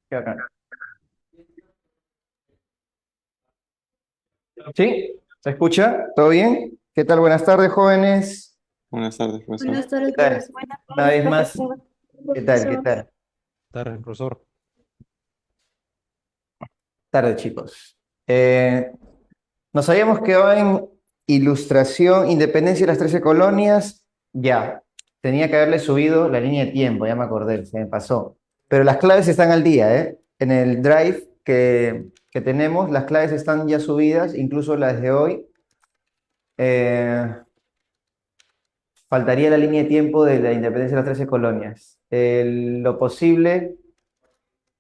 Qué bacán. ¿Sí? ¿Se escucha? ¿Todo bien? ¿Qué tal? Buenas tardes, jóvenes. Buenas tardes, profesor. Buenas ¿Qué tardes, tal? buenas Una tardes, vez más, profesor. ¿qué tal? ¿Qué Profesor. tal? Tardes, profesor. Tarde, chicos. Eh, Nos habíamos quedado en ilustración, independencia de las 13 colonias. Ya, tenía que haberle subido la línea de tiempo, ya me acordé, se me pasó. Pero las claves están al día, ¿eh? En el drive que tenemos, las claves están ya subidas, incluso las de hoy. Eh, Faltaría la línea de tiempo de la independencia de las 13 colonias. Lo posible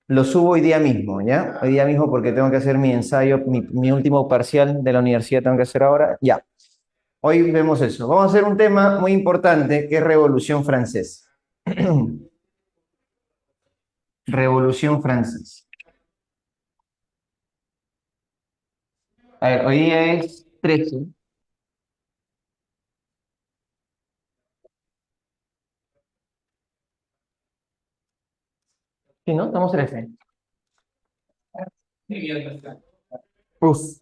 lo subo hoy día mismo, ¿ya? Hoy día mismo porque tengo que hacer mi ensayo, mi último parcial de la universidad tengo que hacer ahora. Ya, hoy vemos eso. Vamos a hacer un tema muy importante que es Revolución Francesa. Revolución Francesa. A ver, hoy día es 13. Sí, ¿no? Estamos 13. Uf.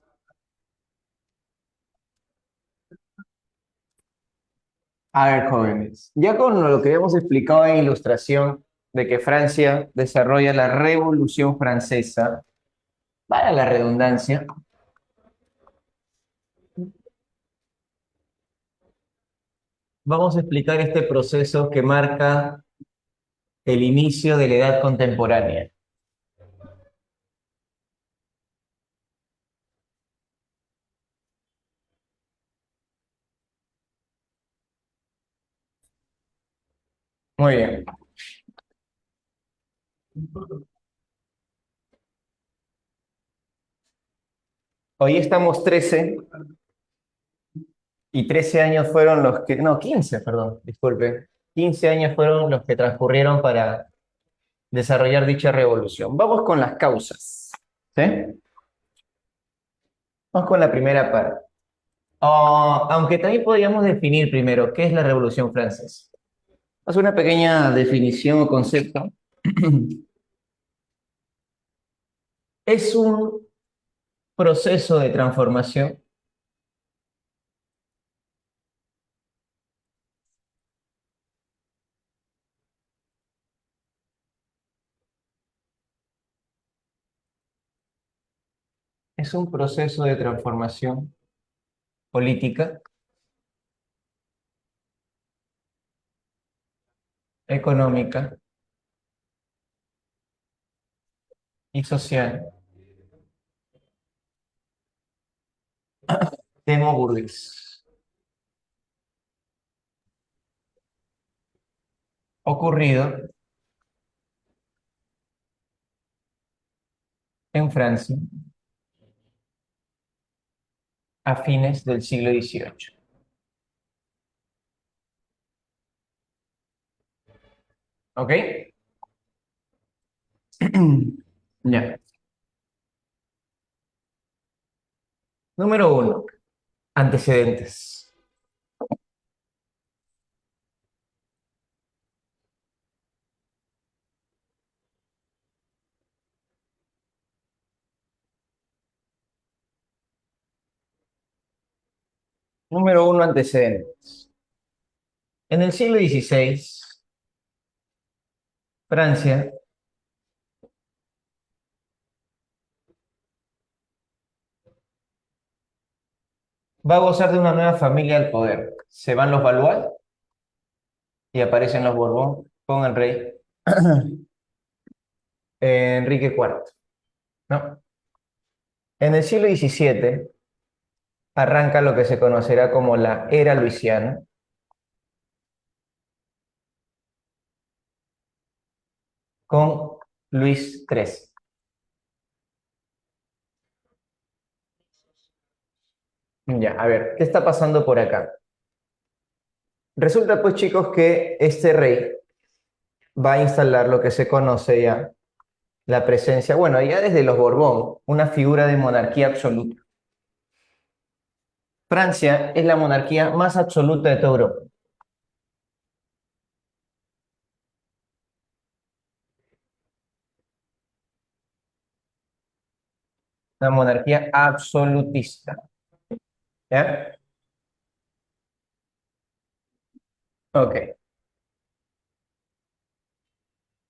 A ver, jóvenes, ya con lo que hemos explicado en ilustración de que Francia desarrolla la Revolución Francesa, para la redundancia, vamos a explicar este proceso que marca el inicio de la edad contemporánea. Muy bien. Hoy estamos 13 y 13 años fueron los que, no, 15, perdón, disculpe. 15 años fueron los que transcurrieron para desarrollar dicha revolución. Vamos con las causas. ¿Sí? Vamos con la primera parte. Aunque también podríamos definir primero qué es la Revolución Francesa. Haz una pequeña definición o concepto. Es un proceso de transformación. Es un proceso de transformación política, económica y social demoburgués, ocurrido en Francia a fines del siglo XVIII. ¿Ok? Ya. Número uno, antecedentes. Número uno, antecedentes. En el siglo XVI, Francia va a gozar de una nueva familia al poder. Se van los Valois y aparecen los Borbón con el rey Enrique IV. ¿No? En el siglo XVII arranca lo que se conocerá como la era luisiana con Luis XIII. Ya, a ver, ¿qué está pasando por acá? Resulta pues, chicos, que este rey va a instalar lo que se conoce ya la presencia, bueno, ya desde los Borbón, una figura de monarquía absoluta. Francia es la monarquía más absoluta de toda Europa. una monarquía absolutista. ¿Ya? Ok.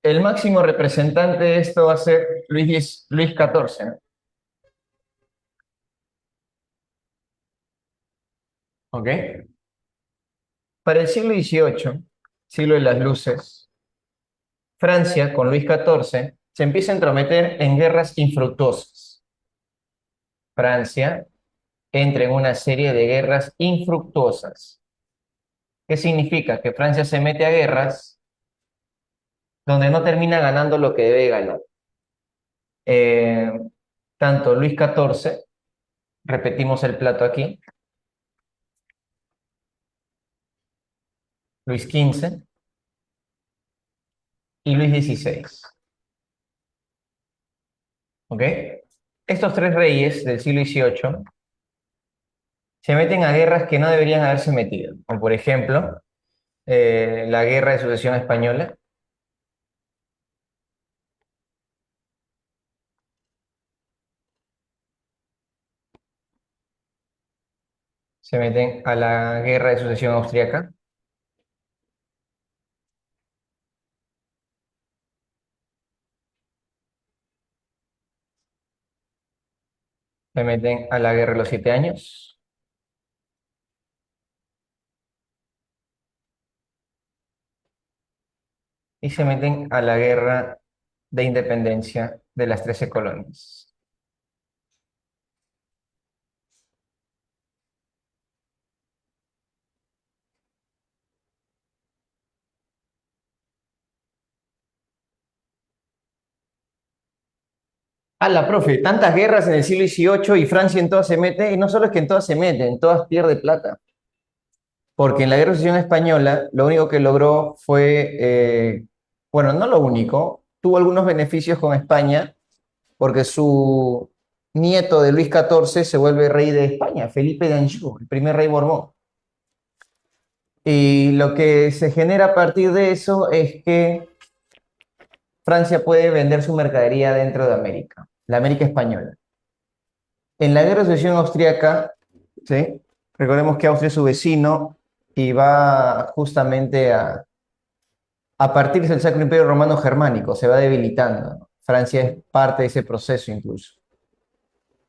El máximo representante de esto va a ser Luis XIV, ¿no? ¿Ok? Para el siglo XVIII, siglo de las luces, Francia, con Luis XIV, se empieza a entrometer en guerras infructuosas. Francia entra en una serie de guerras infructuosas. ¿Qué significa? Que Francia se mete a guerras donde no termina ganando lo que debe ganar. Eh, Tanto Luis XIV, repetimos el plato aquí, Luis XV y Luis XVI. ¿Ok? Estos tres reyes del siglo XVIII se meten a guerras que no deberían haberse metido, como por ejemplo la Guerra de Sucesión Española, se meten a la Guerra de Sucesión Austriaca, se meten a la Guerra de los Siete Años y se meten a la Guerra de Independencia de las 13 colonias. La profe, tantas guerras en el siglo XVIII y Francia en todas se mete, y no solo es que en todas se mete, en todas pierde plata. Porque en la Guerra de Sucesión Española lo único que logró fue, bueno, no lo único, tuvo algunos beneficios con España, porque su nieto de Luis XIV se vuelve rey de España, Felipe de Anjou, el primer rey Borbón. Y lo que se genera a partir de eso es que Francia puede vender su mercadería dentro de América, la América española. En la Guerra de Sucesión Austriaca, ¿sí? Recordemos que Austria es su vecino y va justamente a partir del Sacro Imperio Romano Germánico, se va debilitando, ¿no? Francia es parte de ese proceso incluso.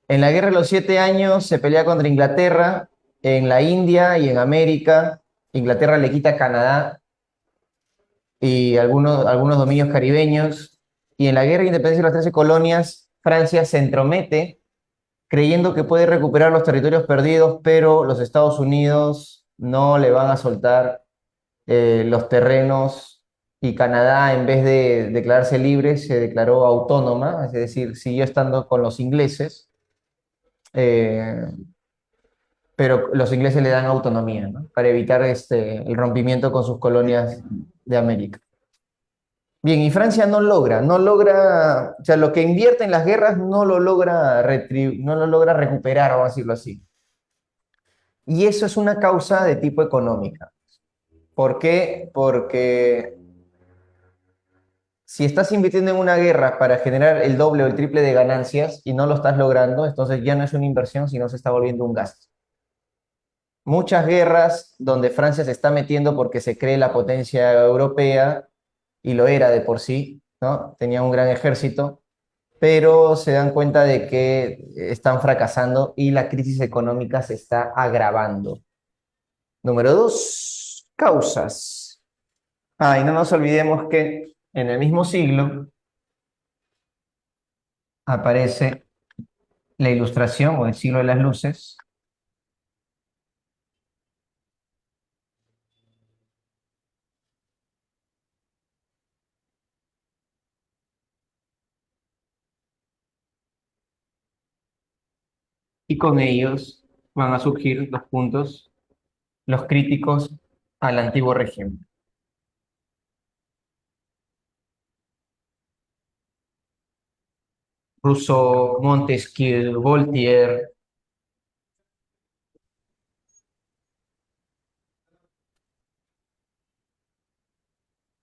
En la Guerra de los Siete Años se pelea contra Inglaterra, en la India y en América. Inglaterra le quita Canadá y algunos dominios caribeños. Y en la Guerra de Independencia de las 13 colonias, Francia se entromete creyendo que puede recuperar los territorios perdidos, pero los Estados Unidos no le van a soltar los terrenos y Canadá, en vez de declararse libre, se declaró autónoma, es decir, siguió estando con los ingleses, eh, pero los ingleses le dan autonomía, ¿no? Para evitar el rompimiento con sus colonias de América. Bien, y Francia no logra, o sea, lo que invierte en las guerras no lo logra recuperar, vamos a decirlo así. Y eso es una causa de tipo económica. ¿Por qué? Porque si estás invirtiendo en una guerra para generar el doble o el triple de ganancias y no lo estás logrando, entonces ya no es una inversión, sino se está volviendo un gasto. Muchas guerras donde Francia se está metiendo porque se cree la potencia europea, y lo era de por sí, ¿no? Tenía un gran ejército, pero se dan cuenta de que están fracasando y la crisis económica se está agravando. Número dos, causas. Y no nos olvidemos que en el mismo siglo aparece la Ilustración o el siglo de las luces, y con ellos van a surgir los puntos, los críticos al antiguo régimen. Rousseau, Montesquieu, Voltaire,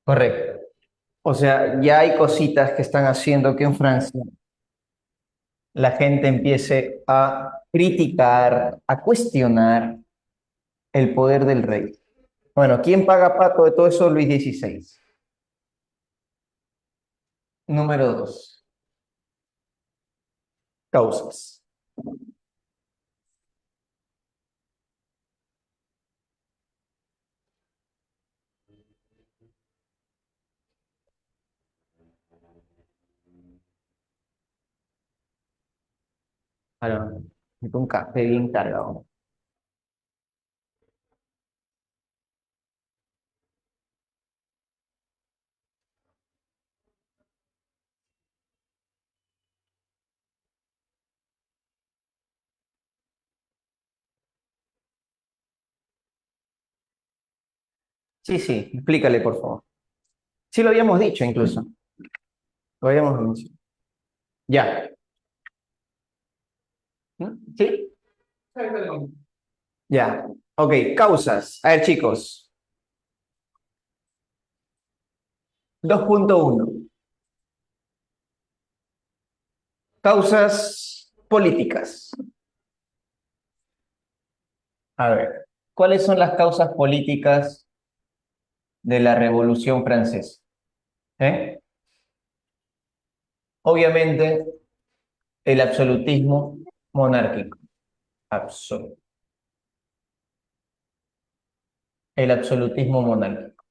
correcto. O sea, ya hay cositas que están haciendo que en Francia la gente empiece a criticar, a cuestionar el poder del rey. Bueno, ¿quién paga pato de todo eso? Luis XVI. Número 2. Causas. Ahora, un café bien cargado. Sí, sí, explícale, por favor. Sí, lo habíamos dicho incluso. Lo habíamos dicho. Ya. ¿Mm? ¿Sí? Ya. Ok, causas. A ver, chicos. 2.1. Causas políticas. A ver, ¿cuáles son las causas políticas de la Revolución Francesa? ¿Eh? Obviamente, el absolutismo monárquico. Absoluto. El absolutismo monárquico.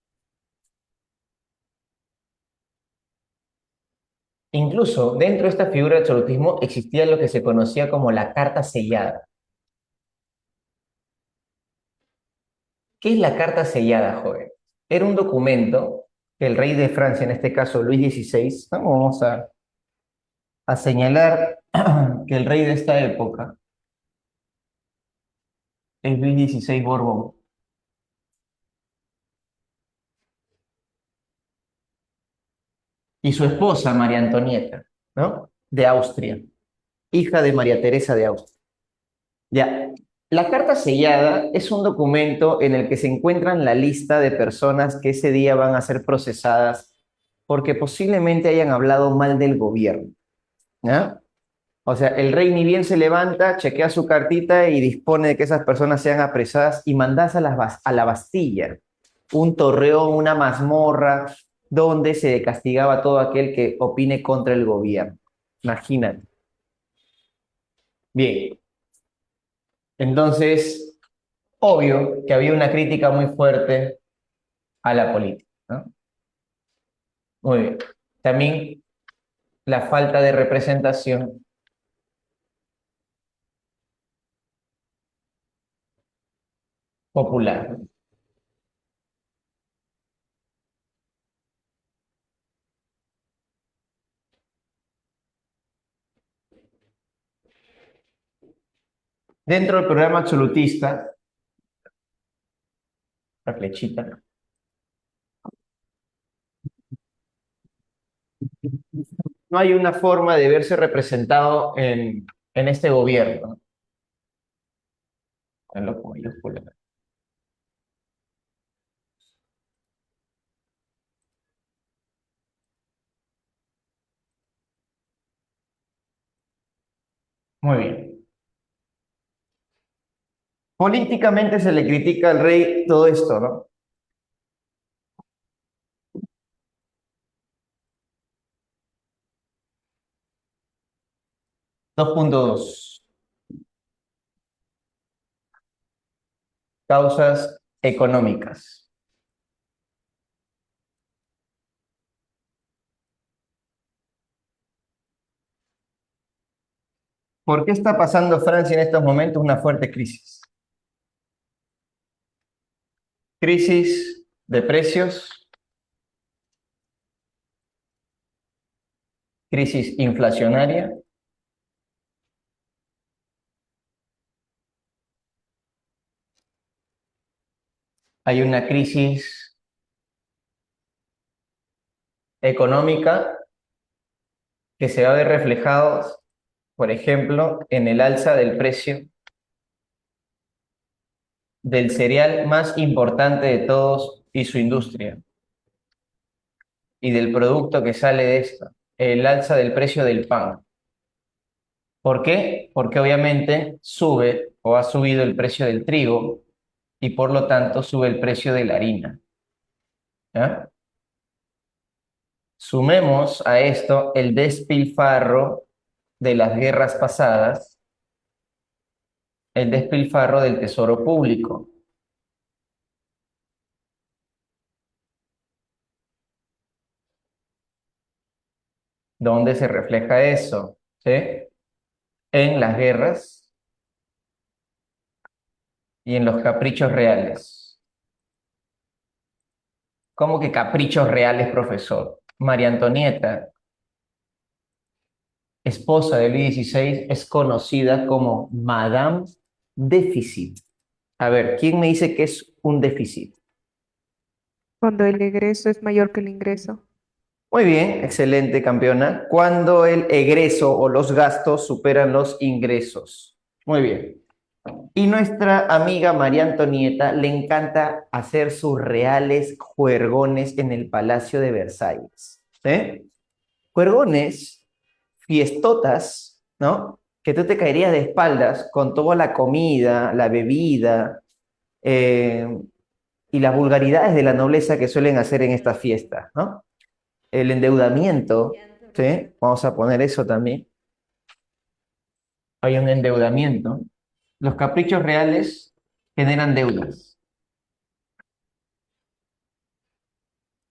Incluso dentro de esta figura de absolutismo existía lo que se conocía como la carta sellada. ¿Qué es la carta sellada, joven? Era un documento que el rey de Francia, en este caso Luis XVI, ¿no? Vamos a señalar que el rey de esta época es Luis XVI Borbón y su esposa María Antonieta, ¿no? De Austria, hija de María Teresa de Austria. Ya, la carta sellada es un documento en el que se encuentran la lista de personas que ese día van a ser procesadas porque posiblemente hayan hablado mal del gobierno, ¿ya? O sea, el rey ni bien se levanta, chequea su cartita y dispone de que esas personas sean apresadas y mandadas a la Bastilla, un torreón, una mazmorra, donde se castigaba a todo aquel que opine contra el gobierno. Imagínate. Bien, entonces, obvio que había una crítica muy fuerte a la política, ¿no? Muy bien. También la falta de representación popular. Dentro del programa absolutista, la flechita, no hay una forma de verse representado en este gobierno, ¿no? En lo con mayúscula. Muy bien. Políticamente se le critica al rey todo esto, ¿no? 2.2. Causas económicas. ¿Por qué está pasando Francia en estos momentos una fuerte crisis? Crisis de precios, crisis inflacionaria, hay una crisis económica que se va a ver reflejado, por ejemplo, en el alza del precio del cereal más importante de todos y su industria, y del producto que sale de esto, el alza del precio del pan. ¿Por qué? Porque obviamente sube o ha subido el precio del trigo y por lo tanto sube el precio de la harina. ¿Ya? Sumemos a esto el despilfarro de las guerras pasadas, el despilfarro del tesoro público. ¿Dónde se refleja eso? ¿Sí? En las guerras y en los caprichos reales. ¿Cómo que caprichos reales, profesor? María Antonieta, esposa de Luis XVI, es conocida como Madame Déficit. A ver, ¿quién me dice que es un déficit? Cuando el egreso es mayor que el ingreso. Muy bien, excelente campeona. Cuando el egreso o los gastos superan los ingresos. Muy bien. Y nuestra amiga María Antonieta le encanta hacer sus reales juergones en el Palacio de Versalles. ¿Sí? Juergones, fiestotas, ¿no? Que tú te caerías de espaldas con toda la comida, la bebida eh, y las vulgaridades de la nobleza que suelen hacer en estas fiestas, ¿no? El endeudamiento, ¿sí? Vamos a poner eso también. Hay un endeudamiento. Los caprichos reales generan deudas.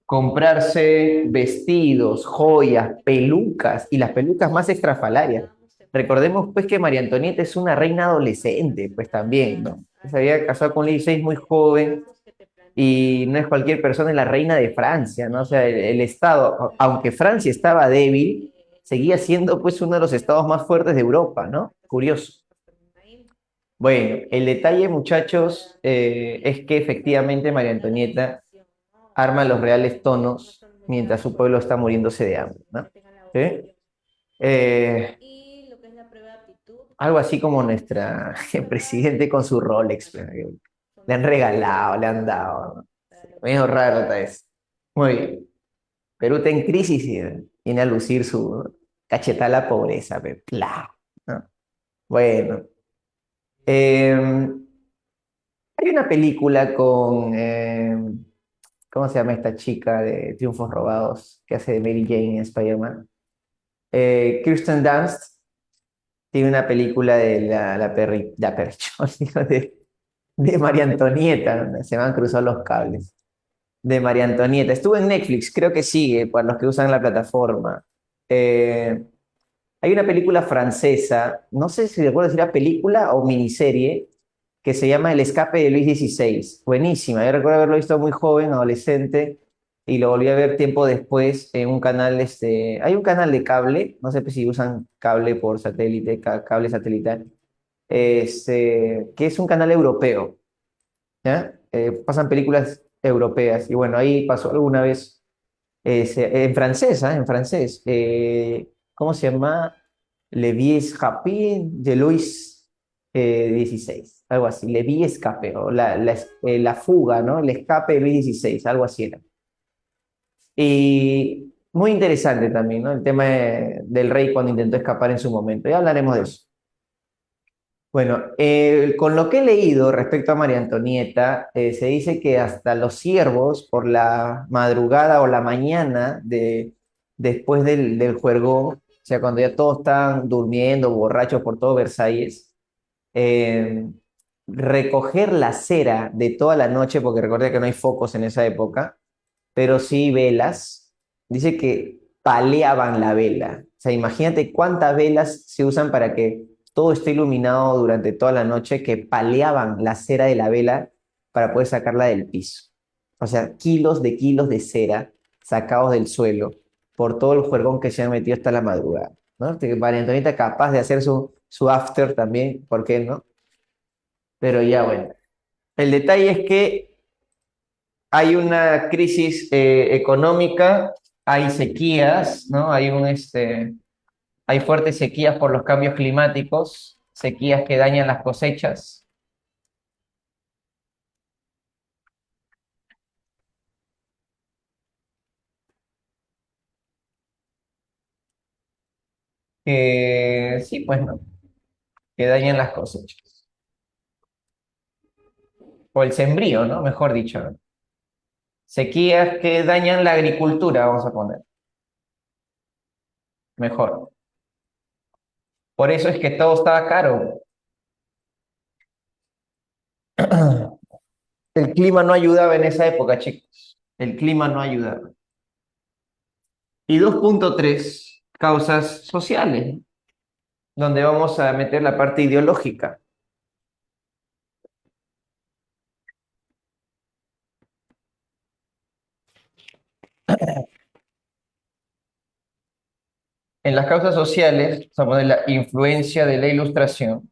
Comprarse vestidos, joyas, pelucas y las pelucas más estrafalarias. Recordemos pues que María Antonieta es una reina adolescente, pues también, ¿no? Se había casado con Luis XVI muy joven y no es cualquier persona, es la reina de Francia, ¿no? O sea, el Estado, aunque Francia estaba débil, seguía siendo pues uno de los estados más fuertes de Europa, ¿no? Curioso. Bueno, el detalle, muchachos, es que efectivamente María Antonieta arma los reales tonos mientras su pueblo está muriéndose de hambre, ¿no? ¿Sí? Eh, algo así como nuestra presidente con su Rolex, pues, que le han regalado, le han dado, ¿no? Medio raro está eso. Muy bien. Perú está en crisis y viene a lucir su cachetada a la pobreza, pe, ¡pla! ¿No? Bueno, eh, hay una película con, ¿cómo se llama esta chica de Triunfos Robados que hace de Mary Jane en Spider-Man? Kirsten Dunst tiene una película de la perrichón, digo, de María Antonieta, donde se me han cruzado los cables. De María Antonieta. Estuvo en Netflix, creo que sigue, para los que usan la plataforma. Eh, Hay una película francesa, no sé si recuerdo si era película o miniserie, que se llama El escape de Luis XVI. Buenísima, yo recuerdo haberlo visto muy joven, adolescente, y lo volví a ver tiempo después en un canal, hay un canal de cable, no sé si usan cable por satélite, cable satelital, que es un canal europeo, ¿ya? Pasan películas europeas, y bueno, ahí pasó alguna vez, en francés, ¿ah? En francés, ¿cómo se llama? Le Vie Escapé de Luis XVI, algo así, Le Vie Escape, o la fuga, ¿no? El escape de Luis XVI, algo así era. Y muy interesante también, ¿no? El tema del rey cuando intentó escapar en su momento. Ya hablaremos de eso. Bueno, con lo que he leído respecto a María Antonieta, se dice que hasta los siervos por la madrugada o la mañana después del juergón, o sea, cuando ya todos están durmiendo, borrachos por todo Versalles, eh, recoger la cera de toda la noche, porque recuerda que no hay focos en esa época, pero sí velas, dice que paleaban la vela. O sea, imagínate cuántas velas se usan para que todo esté iluminado durante toda la noche, que paleaban la cera de la vela para poder sacarla del piso. O sea, kilos de cera sacados del suelo por todo el juergón que se han metido hasta la madrugada, ¿no? María Antonieta capaz de hacer su after también, ¿por qué no? Pero ya bueno. El detalle es que hay una crisis económica, hay sequías, ¿no? Hay fuertes sequías por los cambios climáticos, sequías que dañan las cosechas. que sí, pues no, que dañan las cosechas. O el sembrío, ¿no? Mejor dicho, ¿no? Sequías que dañan la agricultura, vamos a poner. Mejor. Por eso es que todo estaba caro. El clima no ayudaba en esa época, chicos. El clima no ayudaba. Y 2.3 causas sociales, donde vamos a meter la parte ideológica. En las causas sociales, vamos a poner la influencia de la ilustración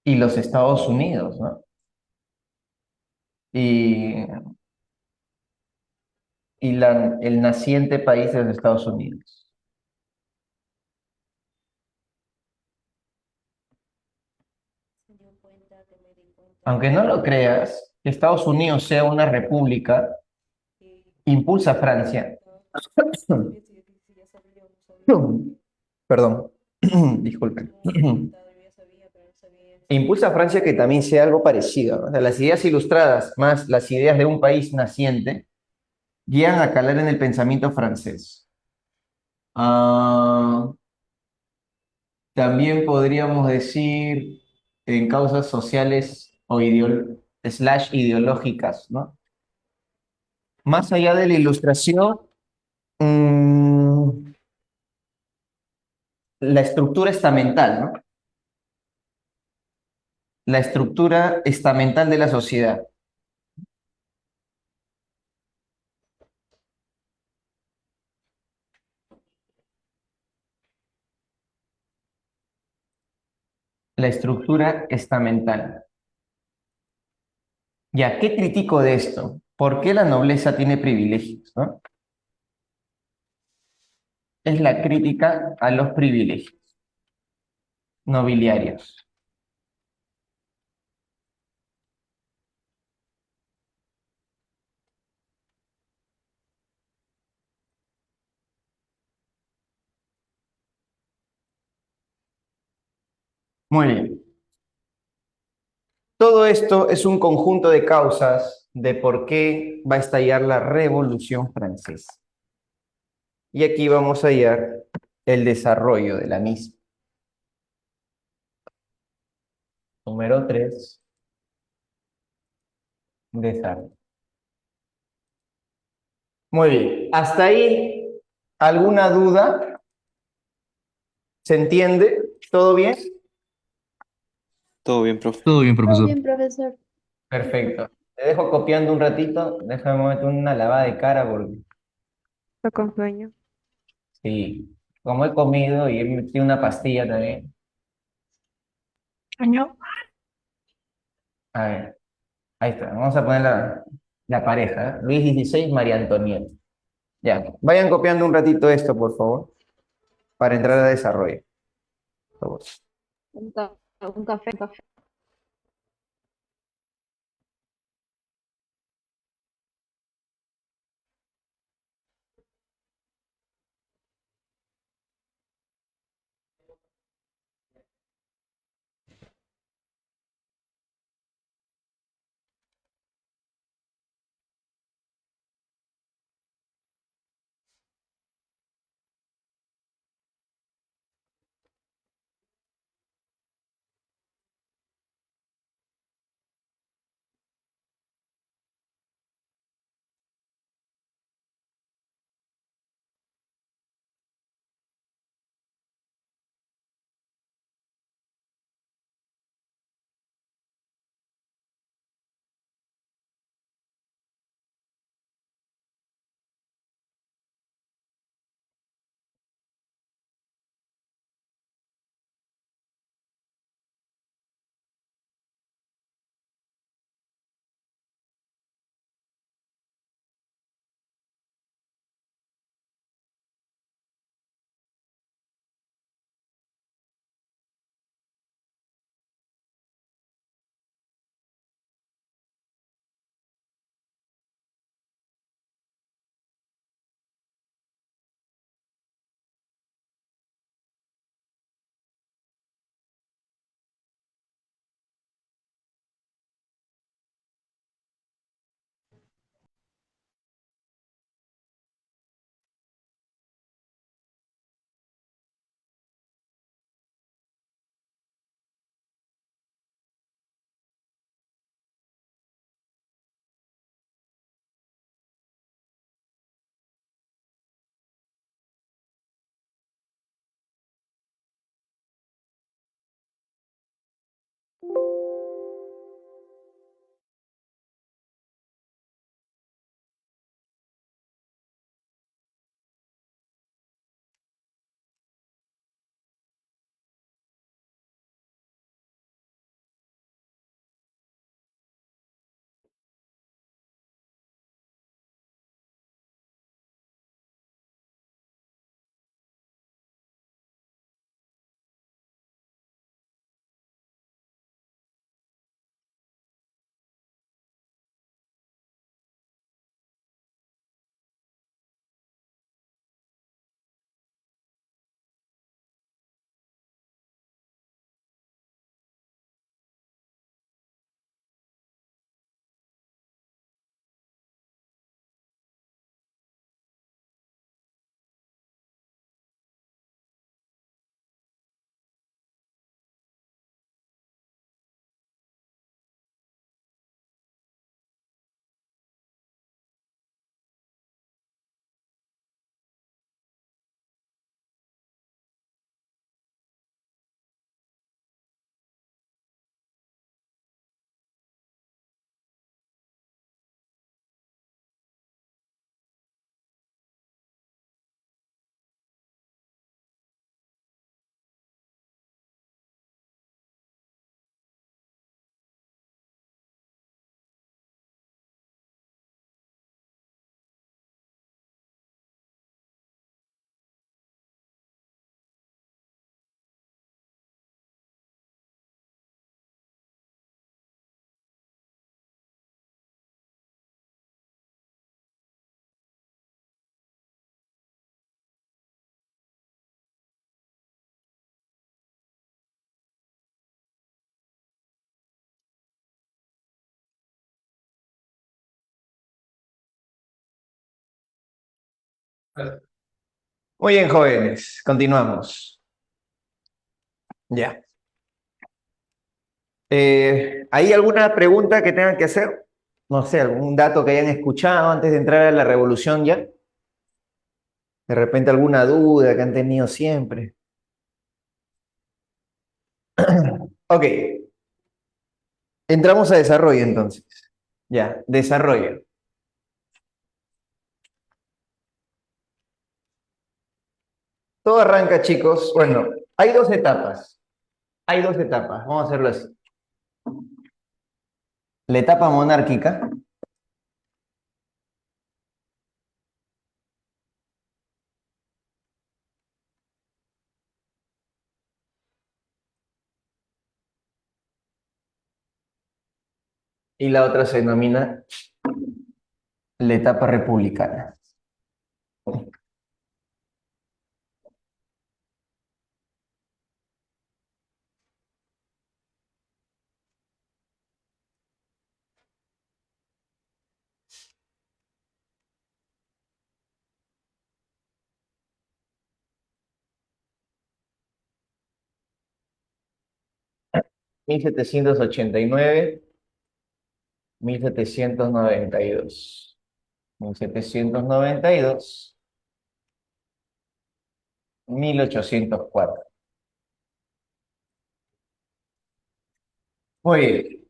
y los Estados Unidos, ¿no? Y, el naciente país de los Estados Unidos. Aunque no lo creas, que Estados Unidos sea una república impulsa a Francia. Perdón, disculpen. Impulsa a Francia que también sea algo parecido, ¿no? O sea, las ideas ilustradas más las ideas de un país naciente guían a calar en el pensamiento francés. Ah, también podríamos decir en causas sociales o slash ideológicas, ¿no? Más allá de la ilustración, mm, la estructura estamental, ¿no? La estructura estamental de la sociedad. La estructura estamental. Ya, ¿qué critico de esto? ¿Por qué la nobleza tiene privilegios, no? Es la crítica a los privilegios nobiliarios. Muy bien. Todo esto es un conjunto de causas de por qué va a estallar la Revolución Francesa. Y aquí vamos a hallar el desarrollo de la misma. Número 3, desarrollo. Muy bien. ¿Hasta ahí alguna duda? ¿Se entiende? ¿Todo bien? Todo bien, profe. Todo bien, Todo profesor. bien, profesor. Perfecto. Te dejo copiando un ratito. Déjame meter una lavada de cara porque Está con sueño. sí, como he comido y he metido una pastilla también. Año. A ver, ahí está. Vamos a poner la pareja, ¿eh? Luis XVI, María Antonieta. Ya, vayan copiando un ratito esto, por favor, para entrar a desarrollo. Por favor. Un café, un café. Muy bien, jóvenes, continuamos. Ya. ¿Hay alguna pregunta que tengan que hacer? No sé, algún dato que hayan escuchado antes de entrar a la revolución ya. De repente alguna duda que han tenido siempre. Ok, entramos a desarrollo entonces. Ya, desarrollo. Todo arranca, chicos. Bueno, hay dos etapas. Hay dos etapas. Vamos a hacerlo así. La etapa monárquica y la otra se denomina la etapa republicana. 1789, 1792. 1792, 1804. Muy bien.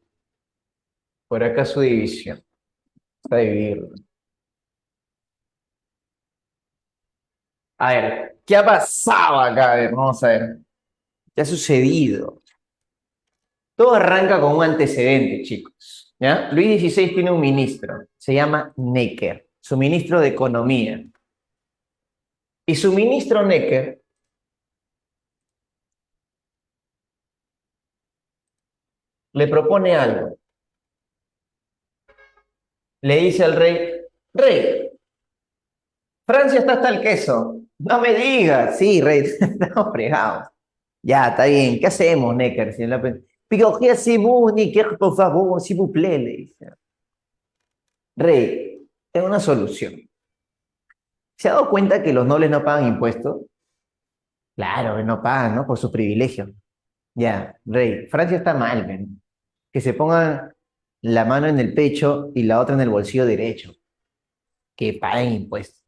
Por acá su división. Está dividido. A ver, ¿qué ha pasado acá? A ver, vamos a ver. ¿Qué ha sucedido? Todo arranca con un antecedente, chicos. ¿Ya? Luis XVI tiene un ministro, se llama Necker, su ministro de Economía. Y su ministro Necker le propone algo. Le dice al rey, rey, Francia está hasta el queso. No me digas. Sí, rey, estamos fregados. Ya, está bien. ¿Qué hacemos, Necker? Pero, ¿qué hacemos, Necker, por favor, s'il vous plaît? Le dice. Rey, tengo una solución. ¿Se ha dado cuenta que los nobles no pagan impuestos? Claro, no pagan, ¿no? Por sus privilegios. Ya, rey, Francia está mal, ven. Que se pongan la mano en el pecho y la otra en el bolsillo derecho. Que paguen impuestos.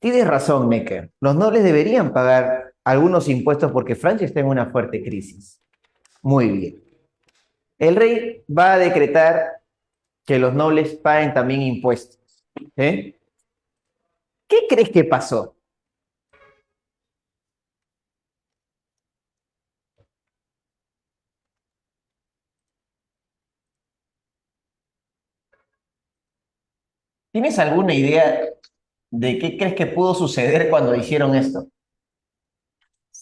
Tienes razón, Necker. Los nobles deberían pagar algunos impuestos porque Francia está en una fuerte crisis. Muy bien. El rey va a decretar que los nobles paguen también impuestos. ¿Eh? ¿Qué crees que pasó? ¿Tienes alguna idea de qué crees que pudo suceder cuando hicieron esto?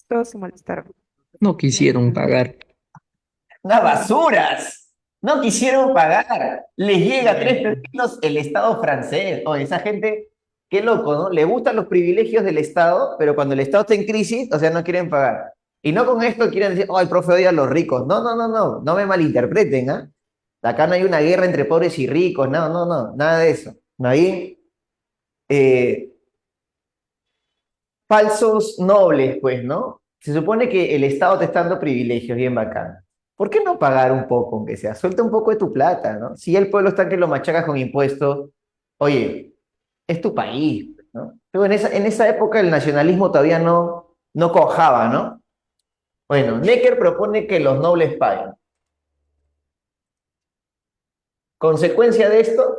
Todos se molestaron. No quisieron pagar. ¡Unas basuras! No quisieron pagar. Les llega a tres pepinos el Estado francés. O esa gente, qué loco, ¿no? Le gustan los privilegios del Estado, pero cuando el Estado está en crisis, o sea, no quieren pagar. Y no con esto quieren decir, oh, el profe odia a los ricos. No, no, no, no, no me malinterpreten, ¿ah? Acá no hay una guerra entre pobres y ricos, no, no, no, nada de eso. No hay falsos nobles, pues, ¿no? Se supone que el Estado te está dando privilegios, bien bacán. ¿Por qué no pagar un poco, aunque sea? Suelta un poco de tu plata, ¿no? Si el pueblo está que lo machacas con impuestos, oye, es tu país, ¿no? Pero en esa época el nacionalismo todavía no cojaba, ¿no? Bueno, Necker propone que los nobles paguen. Consecuencia de esto,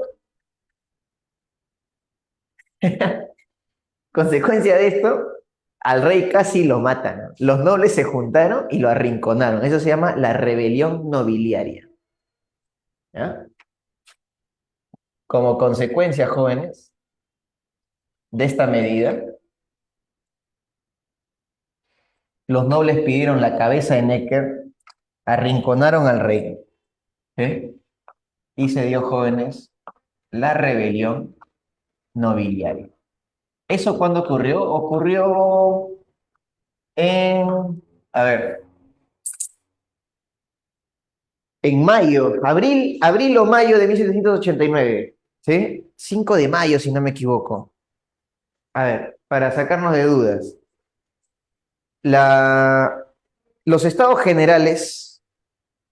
consecuencia de esto, al rey casi lo matan, ¿no? Los nobles se juntaron y lo arrinconaron. Eso se llama la rebelión nobiliaria. ¿Ya? Como consecuencia, jóvenes, de esta medida, los nobles pidieron la cabeza de Necker, arrinconaron al rey, ¿sí? Y se dio, jóvenes, la rebelión nobiliaria. ¿Eso cuándo ocurrió? Ocurrió a ver, en mayo, abril o mayo de 1789, ¿sí? 5 de mayo, si no me equivoco. A ver, para sacarnos de dudas. La, los estados generales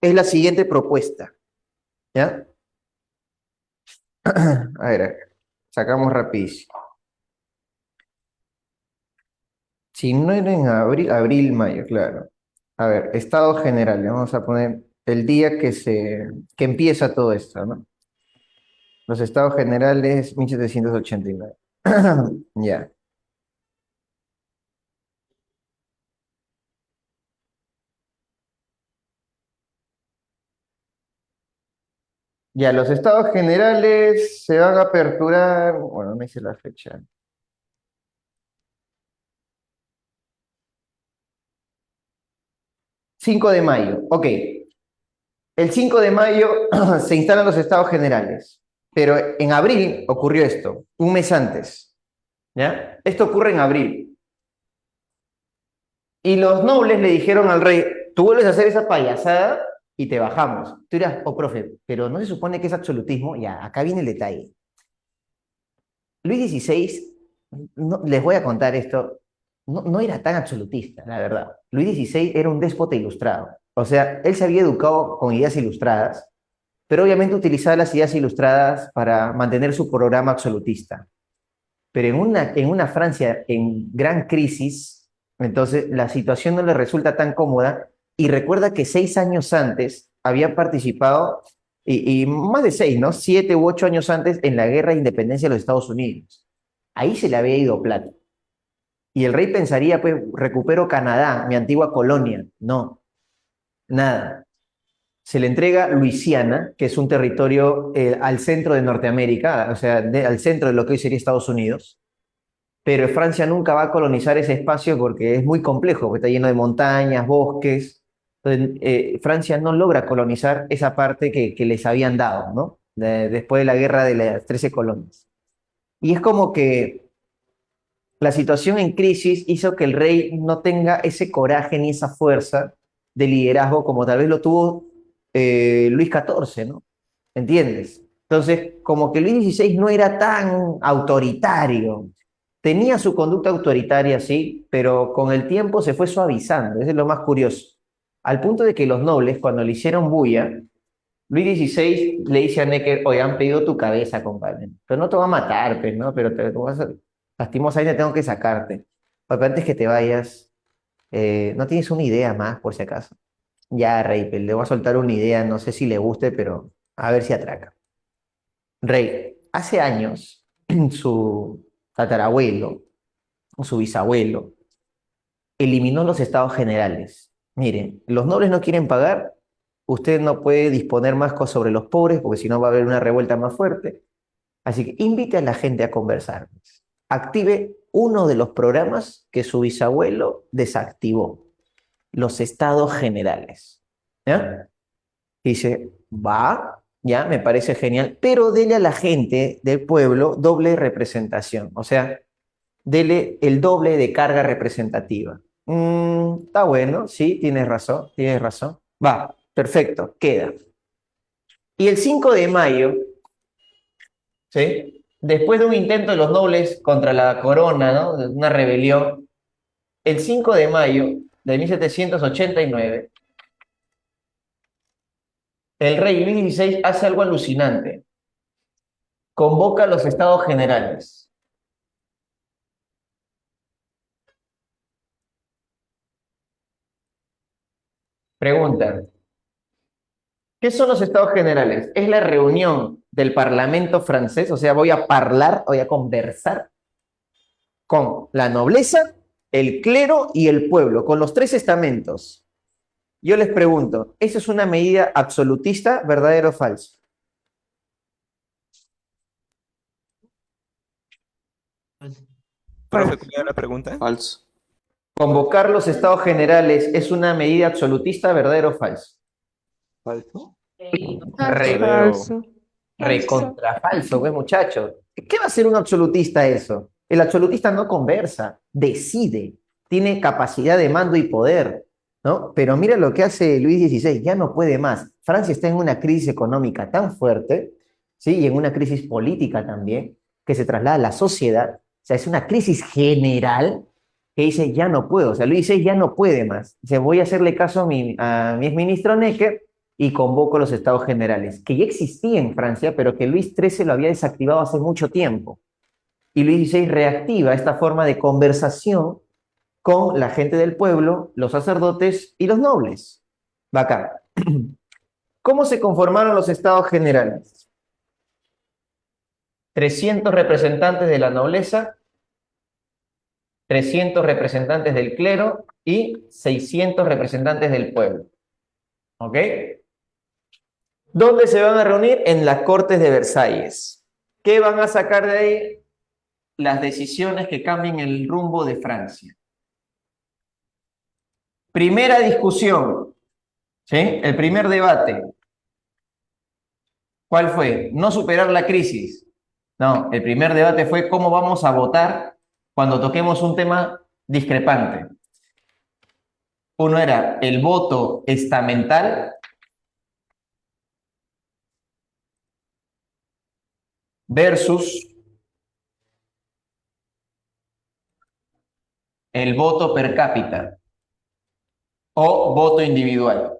es la siguiente propuesta, ¿ya? A ver, sacamos rapidísimo. Si no era en abril, mayo, claro. A ver, estados generales, vamos a poner el día que empieza todo esto, ¿no? Los estados generales, 1789. Ya. Ya, los estados generales se van a aperturar, bueno, no hice la fecha. 5 de mayo, ok. El 5 de mayo se instalan los estados generales, pero en abril ocurrió esto, un mes antes, ¿ya? Esto ocurre en abril. Y los nobles le dijeron al rey, tú vuelves a hacer esa payasada y te bajamos. Tú dirás, oh, profe, pero no se supone que es absolutismo. Ya, acá viene el detalle. Luis XVI, les voy a contar esto, no era tan absolutista, la verdad. Luis XVI era un déspota ilustrado. O sea, él se había educado con ideas ilustradas, pero obviamente utilizaba las ideas ilustradas para mantener su programa absolutista. Pero en una Francia en gran crisis, entonces la situación no le resulta tan cómoda y recuerda que 6 años antes había participado, y más de 6, ¿no? 7 u 8 años antes en la guerra de independencia de los Estados Unidos. Ahí se le había ido plata. Y el rey pensaría, pues, recupero Canadá, mi antigua colonia. No, nada. Se le entrega Luisiana, que es un territorio al centro de Norteamérica, o sea, al centro de lo que hoy sería Estados Unidos, pero Francia nunca va a colonizar ese espacio porque es muy complejo, porque está lleno de montañas, bosques. Entonces, Francia no logra colonizar esa parte que les habían dado, ¿no? Después de la guerra de las 13 colonias. Y es como que la situación en crisis hizo que el rey no tenga ese coraje ni esa fuerza de liderazgo como tal vez lo tuvo Luis XIV, ¿no? ¿Entiendes? Entonces, como que Luis XVI no era tan autoritario, tenía su conducta autoritaria, sí, pero con el tiempo se fue suavizando, eso es lo más curioso. Al punto de que los nobles, cuando le hicieron bulla, Luis XVI le dice a Necker, oye, han pedido tu cabeza, compadre. Pero no te va a matar, pues, ¿no? Pero lastimosamente tengo que sacarte. Oye, pero antes que te vayas, ¿no tienes una idea más, por si acaso? Ya, Rey, le voy a soltar una idea, no sé si le guste, pero a ver si atraca. Rey, hace años, su tatarabuelo o su bisabuelo eliminó los estados generales. Miren, los nobles no quieren pagar, usted no puede disponer más cosas sobre los pobres porque si no va a haber una revuelta más fuerte. Así que invite a la gente a conversar. Active uno de los programas que su bisabuelo desactivó, los estados generales. ¿Ya? Dice, va, ya, me parece genial, pero dele a la gente del pueblo doble representación, o sea, dele el doble de carga representativa. Está bueno, sí, tienes razón, tienes razón. Va, perfecto, queda. Y el 5 de mayo, ¿sí? Después de un intento de los nobles contra la corona, ¿no? De una rebelión, el 5 de mayo de 1789, el rey Luis XVI hace algo alucinante. Convoca a los estados generales. Pregunta, ¿qué son los estados generales? Es la reunión del Parlamento francés, o sea, voy a conversar con la nobleza, el clero y el pueblo, con los tres estamentos. Yo les pregunto, ¿eso es una medida absolutista, verdadero o falso? Profe, Falso. ¿cuál era la pregunta? Falso. Convocar los estados generales es una medida absolutista, verdadero o falso. ¿Falso? Re, Verdadero. Falso. recontra falso, pues muchacho. ¿Qué va a ser un absolutista eso? El absolutista no conversa, decide, tiene capacidad de mando y poder, ¿no? Pero mira lo que hace Luis XVI, ya no puede más. Francia está en una crisis económica tan fuerte, ¿sí? Y en una crisis política también, que se traslada a la sociedad. O sea, es una crisis general que dice, ya no puedo. O sea, Luis XVI ya no puede más. Dice, voy a hacerle caso a mi exministro Necker y convoco los estados generales, que ya existía en Francia, pero que Luis XIII lo había desactivado hace mucho tiempo. Y Luis XVI reactiva esta forma de conversación con la gente del pueblo, los sacerdotes y los nobles. Bacán. ¿Cómo se conformaron los estados generales? 300 representantes de la nobleza, 300 representantes del clero y 600 representantes del pueblo. ¿Ok? ¿Dónde se van a reunir? En las Cortes de Versalles. ¿Qué van a sacar de ahí? Las decisiones que cambien el rumbo de Francia. Primera discusión, ¿sí? El primer debate. ¿Cuál fue? No superar la crisis. No, el primer debate fue cómo vamos a votar cuando toquemos un tema discrepante. Uno era el voto estamental versus el voto per cápita o voto individual.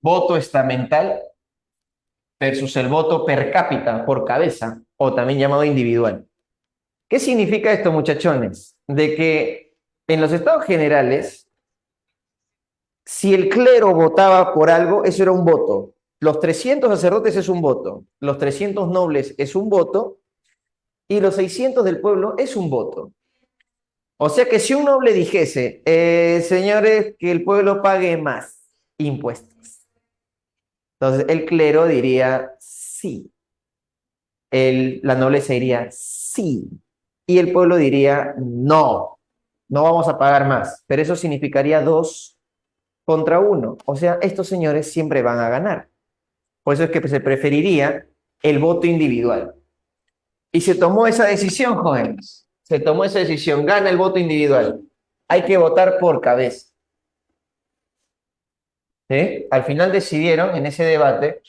Voto estamental versus el voto per cápita, por cabeza, o también llamado individual. ¿Qué significa esto, muchachones? De que en los estados generales, si el clero votaba por algo, eso era un voto. Los 300 sacerdotes es un voto, los 300 nobles es un voto y los 600 del pueblo es un voto. O sea que si un noble dijese, señores, que el pueblo pague más impuestos, entonces el clero diría sí, la nobleza diría sí y el pueblo diría no, no vamos a pagar más, pero eso significaría 2 contra 1, o sea, estos señores siempre van a ganar. Por eso es que se preferiría el voto individual. Y se tomó esa decisión, jóvenes. Se tomó esa decisión, gana el voto individual. Hay que votar por cabeza. ¿Sí? Al final decidieron en ese debate,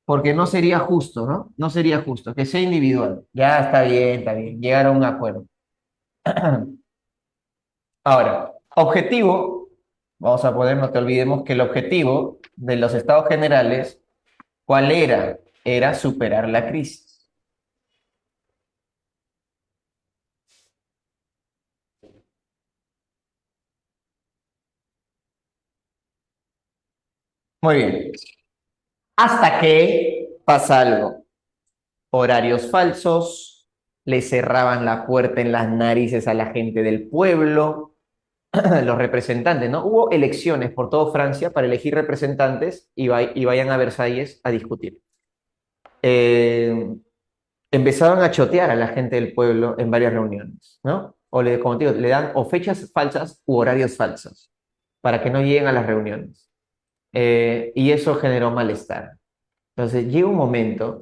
porque no sería justo, ¿no? No sería justo, que sea individual. Ya está bien, está bien. Llegaron a un acuerdo. Ahora, objetivo, vamos a poner, no te olvidemos que el objetivo de los estados generales, ¿cuál era? Era superar la crisis. Muy bien. Hasta que pasa algo. Horarios falsos, le cerraban la puerta en las narices a la gente del pueblo, los representantes, ¿no? Hubo elecciones por toda Francia para elegir representantes y vayan a Versalles a discutir. Eh, Empezaban a chotear a la gente del pueblo en varias reuniones, ¿no? Como te digo, le dan o fechas falsas u horarios falsos para que no lleguen a las reuniones. Y eso generó malestar. Entonces, llega un momento,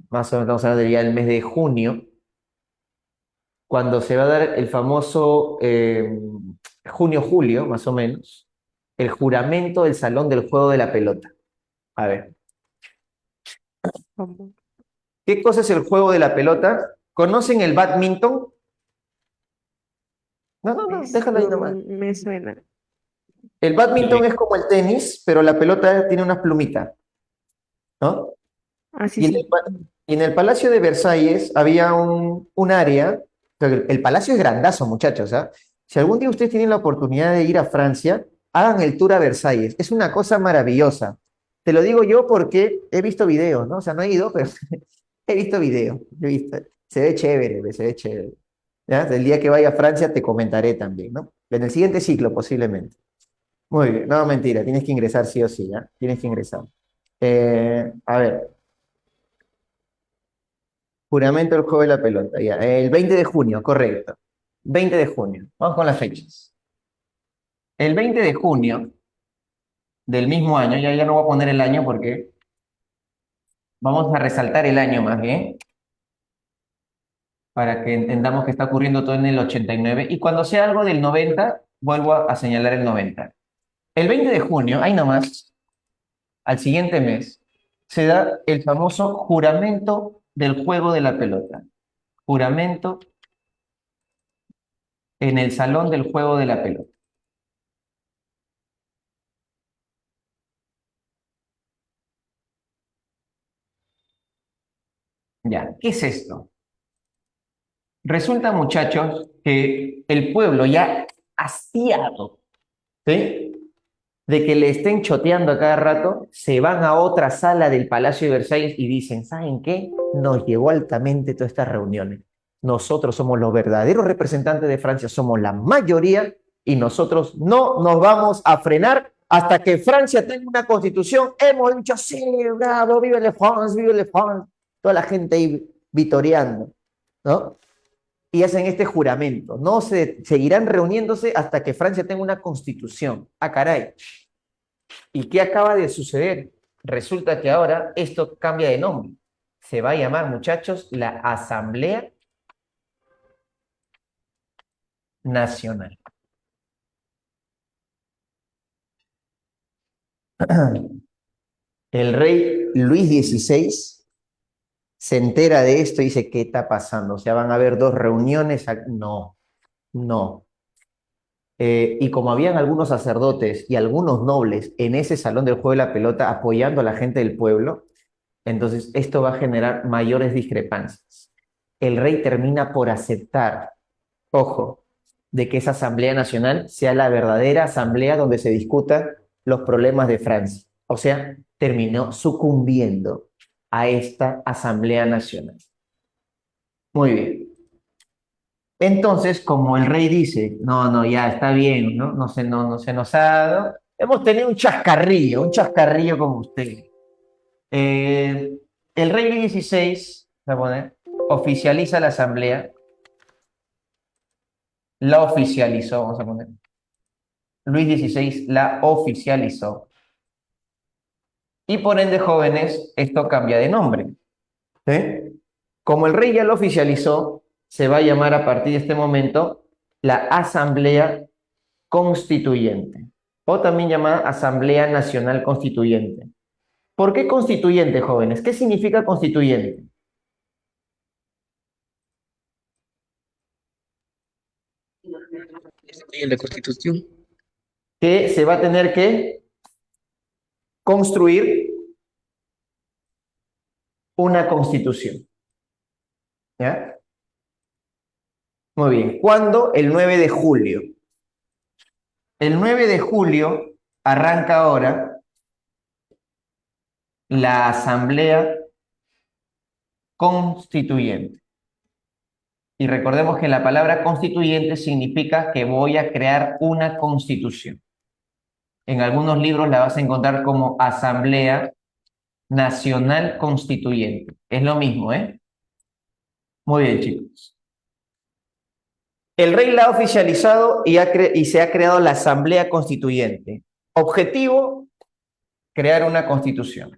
más o menos estamos hablando del mes de junio, cuando se va a dar el famoso junio-julio, más o menos, el juramento del Salón del Juego de la Pelota. A ver, ¿Cómo? ¿qué cosa es el juego de la pelota? ¿Conocen el badminton? No, déjalo ahí nomás. Me suena. El badminton es como el tenis, pero la pelota tiene unas plumitas, ¿no? Así Y en sí. y en el Palacio de Versalles había un área, pero el palacio es grandazo, muchachos, ¿ah? Si algún día ustedes tienen la oportunidad de ir a Francia, hagan el tour a Versalles. Es una cosa maravillosa. Te lo digo yo porque he visto videos, ¿no? O sea, no he ido, pero he visto videos. He visto. Se ve chévere, se ve chévere. ¿Ya? El día que vaya a Francia te comentaré también, ¿no? En el siguiente ciclo, posiblemente. Muy bien, no, mentira, tienes que ingresar sí o sí, ¿ya? Tienes que ingresar. A ver. Juramento del juego de la pelota, ya. El 20 de junio, correcto. 20 de junio. Vamos con las fechas. El 20 de junio del mismo año, ya no voy a poner el año porque vamos a resaltar el año más bien, para que entendamos que está ocurriendo todo en el 89. Y cuando sea algo del 90, vuelvo a señalar el 90. El 20 de junio, ahí nomás, al siguiente mes, se da el famoso juramento del juego de la pelota. Juramento en el Salón del Juego de la Pelota. Ya, ¿qué es esto? Resulta, muchachos, que el pueblo ya hastiado, ¿sí? De que le estén choteando a cada rato, se van a otra sala del Palacio de Versalles y dicen, ¿saben qué? Nos llegó altamente todas estas reuniones. Nosotros somos los verdaderos representantes de Francia, somos la mayoría y nosotros no nos vamos a frenar hasta que Francia tenga una constitución. Hemos dicho, sí, bravo, vive le France, toda la gente ahí vitoreando, ¿no? Y hacen este juramento. No se seguirán reuniéndose hasta que Francia tenga una constitución. Ah, caray. ¿Y qué acaba de suceder? Resulta que ahora esto cambia de nombre. Se va a llamar, muchachos, la Asamblea Nacional. El rey Luis XVI se entera de esto y dice, ¿qué está pasando? O sea, van a haber dos reuniones. No, no. Y como habían algunos sacerdotes y algunos nobles en ese salón del juego de la pelota apoyando a la gente del pueblo, entonces esto va a generar mayores discrepancias. El rey termina por aceptar, ojo, de que esa Asamblea Nacional sea la verdadera asamblea donde se discutan los problemas de Francia. O sea, terminó sucumbiendo a esta Asamblea Nacional. Muy bien. Entonces, como el rey dice, no, ya está bien, ¿no? No se nos ha dado. Hemos tenido un chascarrillo como usted. Eh, el rey Luis XVI, vamos a poner, oficializa la asamblea, la oficializó, vamos a poner. Luis XVI la oficializó. Y por ende, jóvenes, esto cambia de nombre. ¿Sí? Como el rey ya lo oficializó, se va a llamar a partir de este momento la Asamblea Constituyente, o también llamada Asamblea Nacional Constituyente. ¿Por qué constituyente, jóvenes? ¿Qué significa constituyente? En la Constitución. Que se va a tener que construir una constitución. ¿Ya? Muy bien. ¿Cuándo? El 9 de julio. El 9 de julio arranca ahora la Asamblea Constituyente. Y recordemos que la palabra constituyente significa que voy a crear una constitución. En algunos libros la vas a encontrar como Asamblea Nacional Constituyente. Es lo mismo, ¿eh? Muy bien, chicos. El rey la ha oficializado y se ha creado la Asamblea Constituyente. Objetivo, crear una constitución.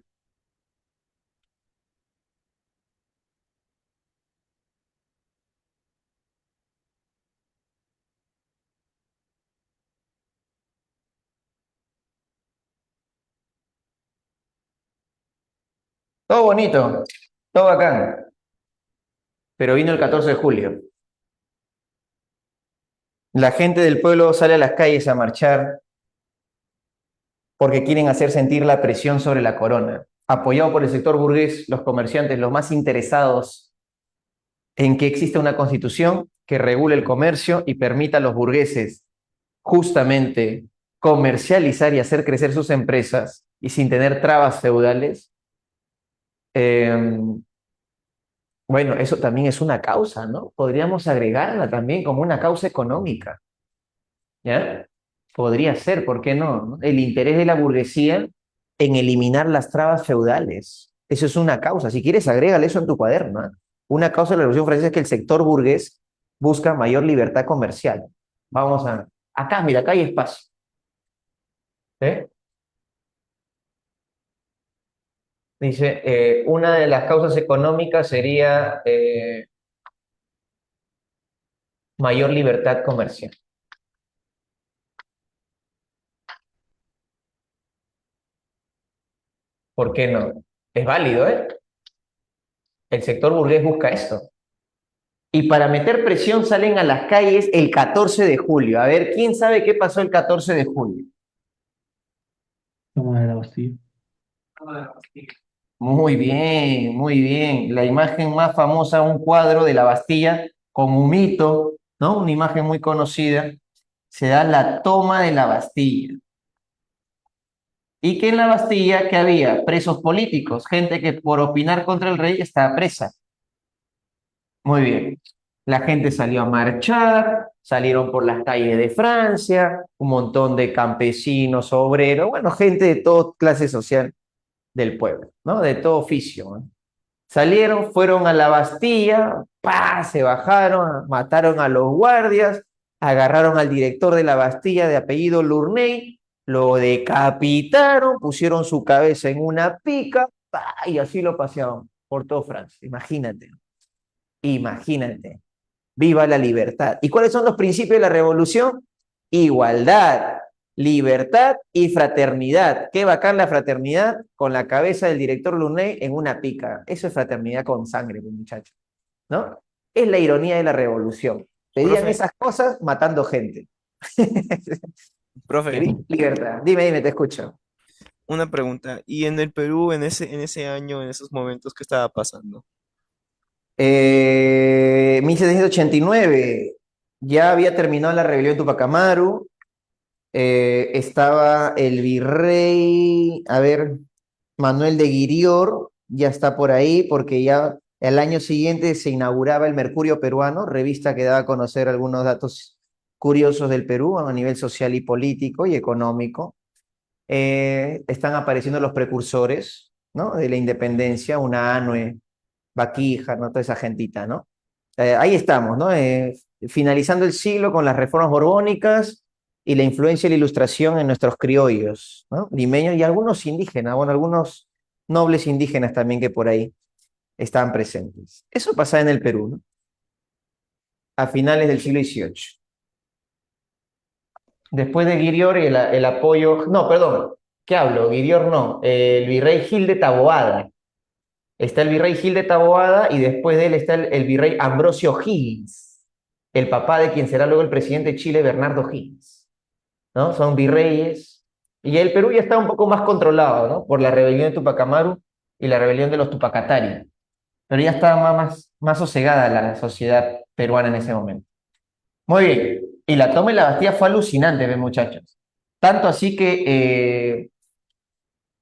Todo bonito, todo bacán. Pero vino el 14 de julio. La gente del pueblo sale a las calles a marchar porque quieren hacer sentir la presión sobre la corona. Apoyado por el sector burgués, los comerciantes, los más interesados en que exista una constitución que regule el comercio y permita a los burgueses justamente comercializar y hacer crecer sus empresas y sin tener trabas feudales. Bueno, eso también es una causa, ¿no? Podríamos agregarla también como una causa económica, ¿ya? Podría ser, ¿por qué no? El interés de la burguesía en eliminar las trabas feudales. Eso es una causa. Si quieres, agrégale eso en tu cuaderno, ¿eh? Una causa de la Revolución Francesa es que el sector burgués busca mayor libertad comercial. Vamos a... Acá, mira, acá hay espacio. ¿Eh? Dice, una de las causas económicas sería mayor libertad comercial. ¿Por qué no? Es válido, ¿eh? El sector burgués busca esto. Y para meter presión salen a las calles el 14 de julio. A ver, ¿quién sabe qué pasó el 14 de julio? Toma de la Bastilla. Muy bien, muy bien. La imagen más famosa, un cuadro de la Bastilla con humito, ¿no? Una imagen muy conocida. Se da la toma de la Bastilla. Y que en la Bastilla, ¿qué había? Presos políticos, gente que por opinar contra el rey estaba presa. Muy bien. La gente salió a marchar, salieron por las calles de Francia, un montón de campesinos, obreros, bueno, gente de toda clase social del pueblo, ¿no? De todo oficio, ¿no? Salieron, fueron a la Bastilla, ¡pah! Se bajaron, mataron a los guardias, agarraron al director de la Bastilla de apellido Lournay, lo decapitaron, pusieron su cabeza en una pica, ¡pah! Y así lo pasearon por toda Francia. Imagínate, imagínate. Viva la libertad. ¿Y cuáles son los principios de la revolución? Igualdad, libertad y fraternidad. Qué bacán la fraternidad con la cabeza del director Lunet en una pica. Eso es fraternidad con sangre, muchachos, ¿no? Es la ironía de la revolución. Pedían Profe, esas cosas matando gente. profe, Querían libertad. Dime, te escucho. una pregunta. ¿Y en el Perú, en ese año, en esos momentos, qué estaba pasando? 1789, ya había terminado la rebelión de Tupac Amaru, estaba el virrey, a ver, Manuel de Guirior, ya está por ahí, porque ya el año siguiente se inauguraba el Mercurio Peruano, revista que daba a conocer algunos datos curiosos del Perú a nivel social y político y económico. Están apareciendo los precursores, ¿no? De la independencia, una Anue, Baquija, ¿no? Toda esa gentita, ¿no? Ahí estamos, ¿no? Finalizando el siglo con las reformas borbónicas y la influencia de la ilustración en nuestros criollos, ¿no? Limeños y algunos indígenas, bueno, algunos nobles indígenas también que por ahí estaban presentes. Eso pasaba en el Perú, ¿no? A finales del siglo XVIII. Después de Guirior, el apoyo, no, perdón, ¿qué hablo? Guirior no, el virrey Gil de Taboada. Está el virrey Gil de Taboada y después de él está el virrey Ambrosio Higgins, el papá de quien será luego el presidente de Chile, Bernardo Higgins, ¿no? Son virreyes. Y el Perú ya está un poco más controlado, ¿no? Por la rebelión de Tupac Amaru y la rebelión de los Tupacatari. Pero ya estaba más sosegada la sociedad peruana en ese momento. Muy bien. Y la toma de la Bastilla fue alucinante, ¿ven, muchachos? Tanto así que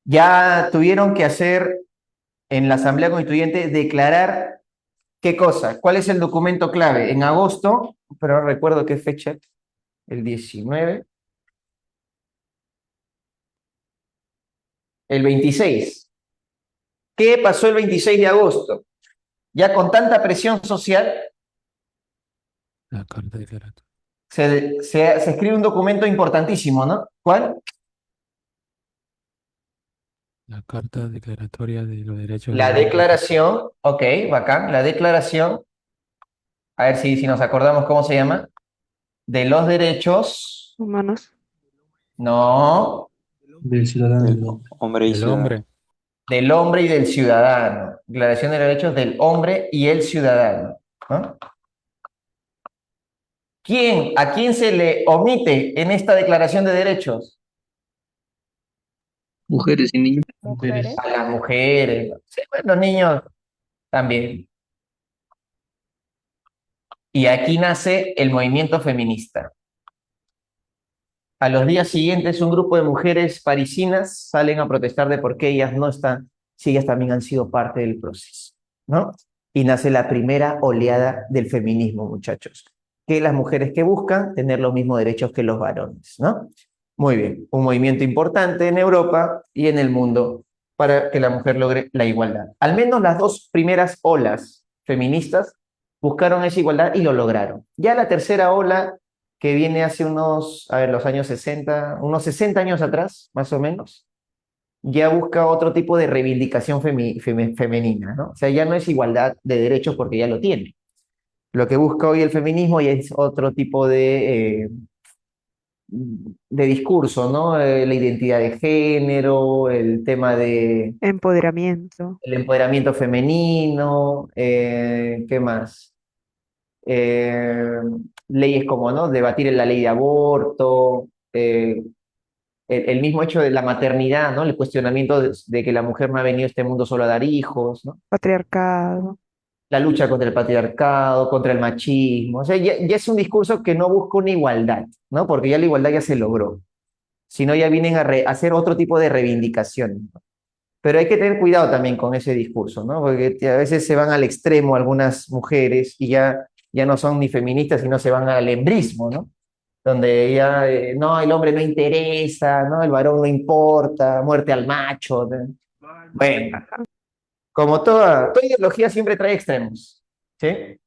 Ya tuvieron que hacer en la Asamblea Constituyente declarar qué cosa, cuál es el documento clave. En agosto, pero no recuerdo qué fecha, el 19, el 26. ¿Qué pasó el 26 de agosto? Ya con tanta presión social, La carta declaratoria. se escribe un documento importantísimo, ¿no? ¿Cuál? La carta declaratoria de los derechos La del hombre. declaración, ok, bacán, la declaración, a ver si nos acordamos cómo se llama, de los derechos, Humanos. no, Del ciudadano Del del hombre. hombre y El ciudadano. hombre. del hombre y del ciudadano. Declaración de los derechos del hombre y el ciudadano, ¿no? ¿A quién se le omite en esta declaración de derechos? Mujeres y niños. Mujeres. A las mujeres, sí, bueno, los niños también. Y aquí nace el movimiento feminista. A los días siguientes, un grupo de mujeres parisinas salen a protestar de por qué ellas no están, si ellas también han sido parte del proceso, ¿no? Y nace la primera oleada del feminismo, muchachos, que las mujeres que buscan tener los mismos derechos que los varones, ¿no? Muy bien, un movimiento importante en Europa y en el mundo para que la mujer logre la igualdad. Al menos las dos primeras olas feministas buscaron esa igualdad y lo lograron. Ya la tercera ola que viene hace unos, a ver, los años 60, unos 60 años atrás, más o menos, ya busca otro tipo de reivindicación femenina, ¿no? O sea, ya no es igualdad de derechos porque ya lo tiene. Lo que busca hoy el feminismo ya es otro tipo de discurso, ¿no? La identidad de género, el tema de Empoderamiento. el empoderamiento femenino, ¿qué más? Eh, Leyes como, ¿no? Debatir la ley de aborto, el mismo hecho de la maternidad, ¿no? El cuestionamiento de que la mujer no ha venido a este mundo solo a dar hijos, ¿no? Patriarcado. La lucha contra el patriarcado, contra el machismo. O sea, ya es un discurso que no busca una igualdad, ¿no? Porque ya la igualdad ya se logró, sino ya vienen a hacer otro tipo de reivindicaciones, ¿no? Pero hay que tener cuidado también con ese discurso, ¿no? Porque a veces se van al extremo algunas mujeres y ya no son ni feministas, sino se van al embrismo, ¿no? Donde ya, no, el hombre no interesa, ¿no? El varón no importa, muerte al macho, ¿no? Bueno, como toda ideología siempre trae extremos, ¿sí?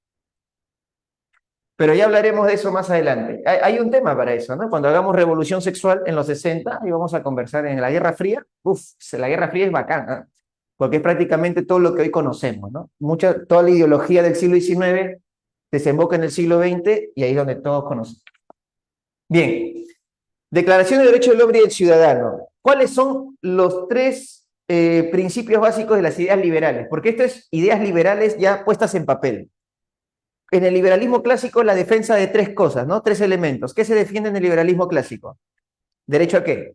Pero ya hablaremos de eso más adelante. Hay un tema para eso, ¿no? Cuando hagamos revolución sexual en los 60, y vamos a conversar en la Guerra Fría, la Guerra Fría es bacana, ¿eh? Porque es prácticamente todo lo que hoy conocemos, ¿no? Toda la ideología del siglo XIX desemboca en el siglo XX y ahí es donde todos conocemos. Bien, Declaración de Derechos del Hombre y del Ciudadano. ¿Cuáles son los tres principios básicos de las ideas liberales? Porque esto es ideas liberales ya puestas en papel. En el liberalismo clásico, la defensa de tres cosas, ¿no? Tres elementos. ¿Qué se defiende en el liberalismo clásico? ¿Derecho a qué?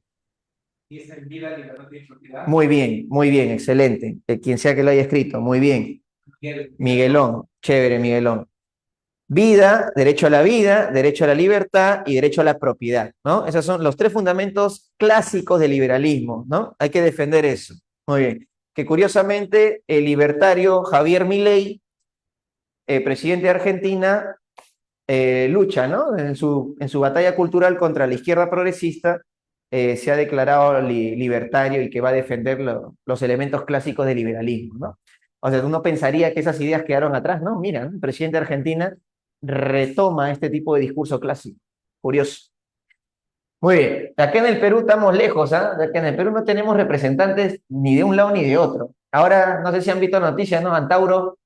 Muy bien, excelente. Quien sea que lo haya escrito, muy bien. Miguelón, chévere, Miguelón. Vida, derecho a la vida, derecho a la libertad y derecho a la propiedad, ¿no? Esos son los tres fundamentos clásicos del liberalismo, ¿no? Hay que defender eso. Muy bien. Que curiosamente el libertario Javier Milei, presidente de Argentina, lucha, ¿no? En su batalla cultural contra la izquierda progresista, se ha declarado libertario y que va a defender los elementos clásicos del liberalismo, ¿no? O sea, uno pensaría que esas ideas quedaron atrás, ¿no? Mira, ¿no? El presidente de Argentina retoma este tipo de discurso clásico. Curioso. Muy bien. Acá en el Perú estamos lejos, ¿ah? Acá en el Perú no tenemos representantes ni de un lado ni de otro. Ahora, no sé si han visto noticias, ¿no? Antauro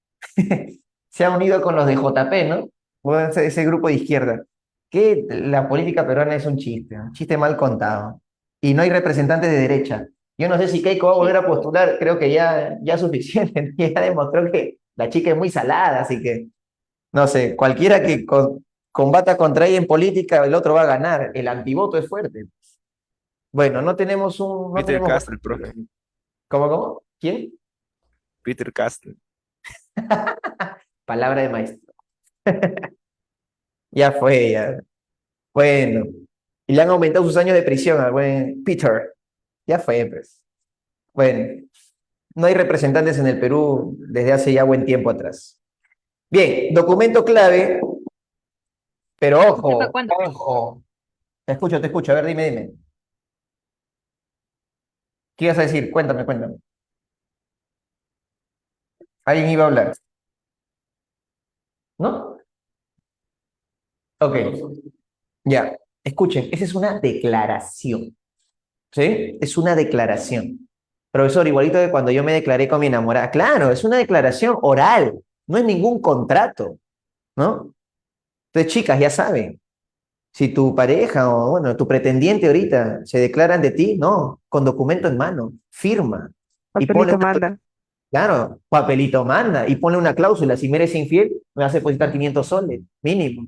se ha unido con los de JP, ¿no? Bueno, ese grupo de izquierda. Que la política peruana es un chiste mal contado. Y no hay representantes de derecha. Yo no sé si Keiko va a volver a postular, creo que ya es suficiente. Ya demostró que la chica es muy salada, así que, no sé, cualquiera que combata contra ella en política, el otro va a ganar. El antivoto es fuerte. Bueno, no tenemos no Peter tenemos. Castell, profe. ¿Cómo? ¿Quién? Peter Castell. Palabra de maestro. Ya fue, ya. Bueno, y le han aumentado sus años de prisión al buen Peter. Ya fue, pues. Bueno, no hay representantes en el Perú desde hace ya buen tiempo atrás. Bien, documento clave, pero ¿Para ojo, cuándo? ojo. Te escucho. A ver, dime. ¿Qué ibas a decir? Cuéntame. ¿Alguien iba a hablar? ¿No? Ok, ya. Escuchen, esa es una declaración. ¿Sí? Es una declaración. Profesor, igualito que cuando yo me declaré con mi enamorada. Claro, es una declaración oral, no es ningún contrato, ¿no? Entonces, chicas, ya saben, si tu pareja o, bueno, tu pretendiente ahorita se declaran de ti, no, con documento en mano, firma y ponle Papelito una, manda. claro, papelito manda y ponle una cláusula, si me eres infiel, me vas a depositar 500 soles, mínimo,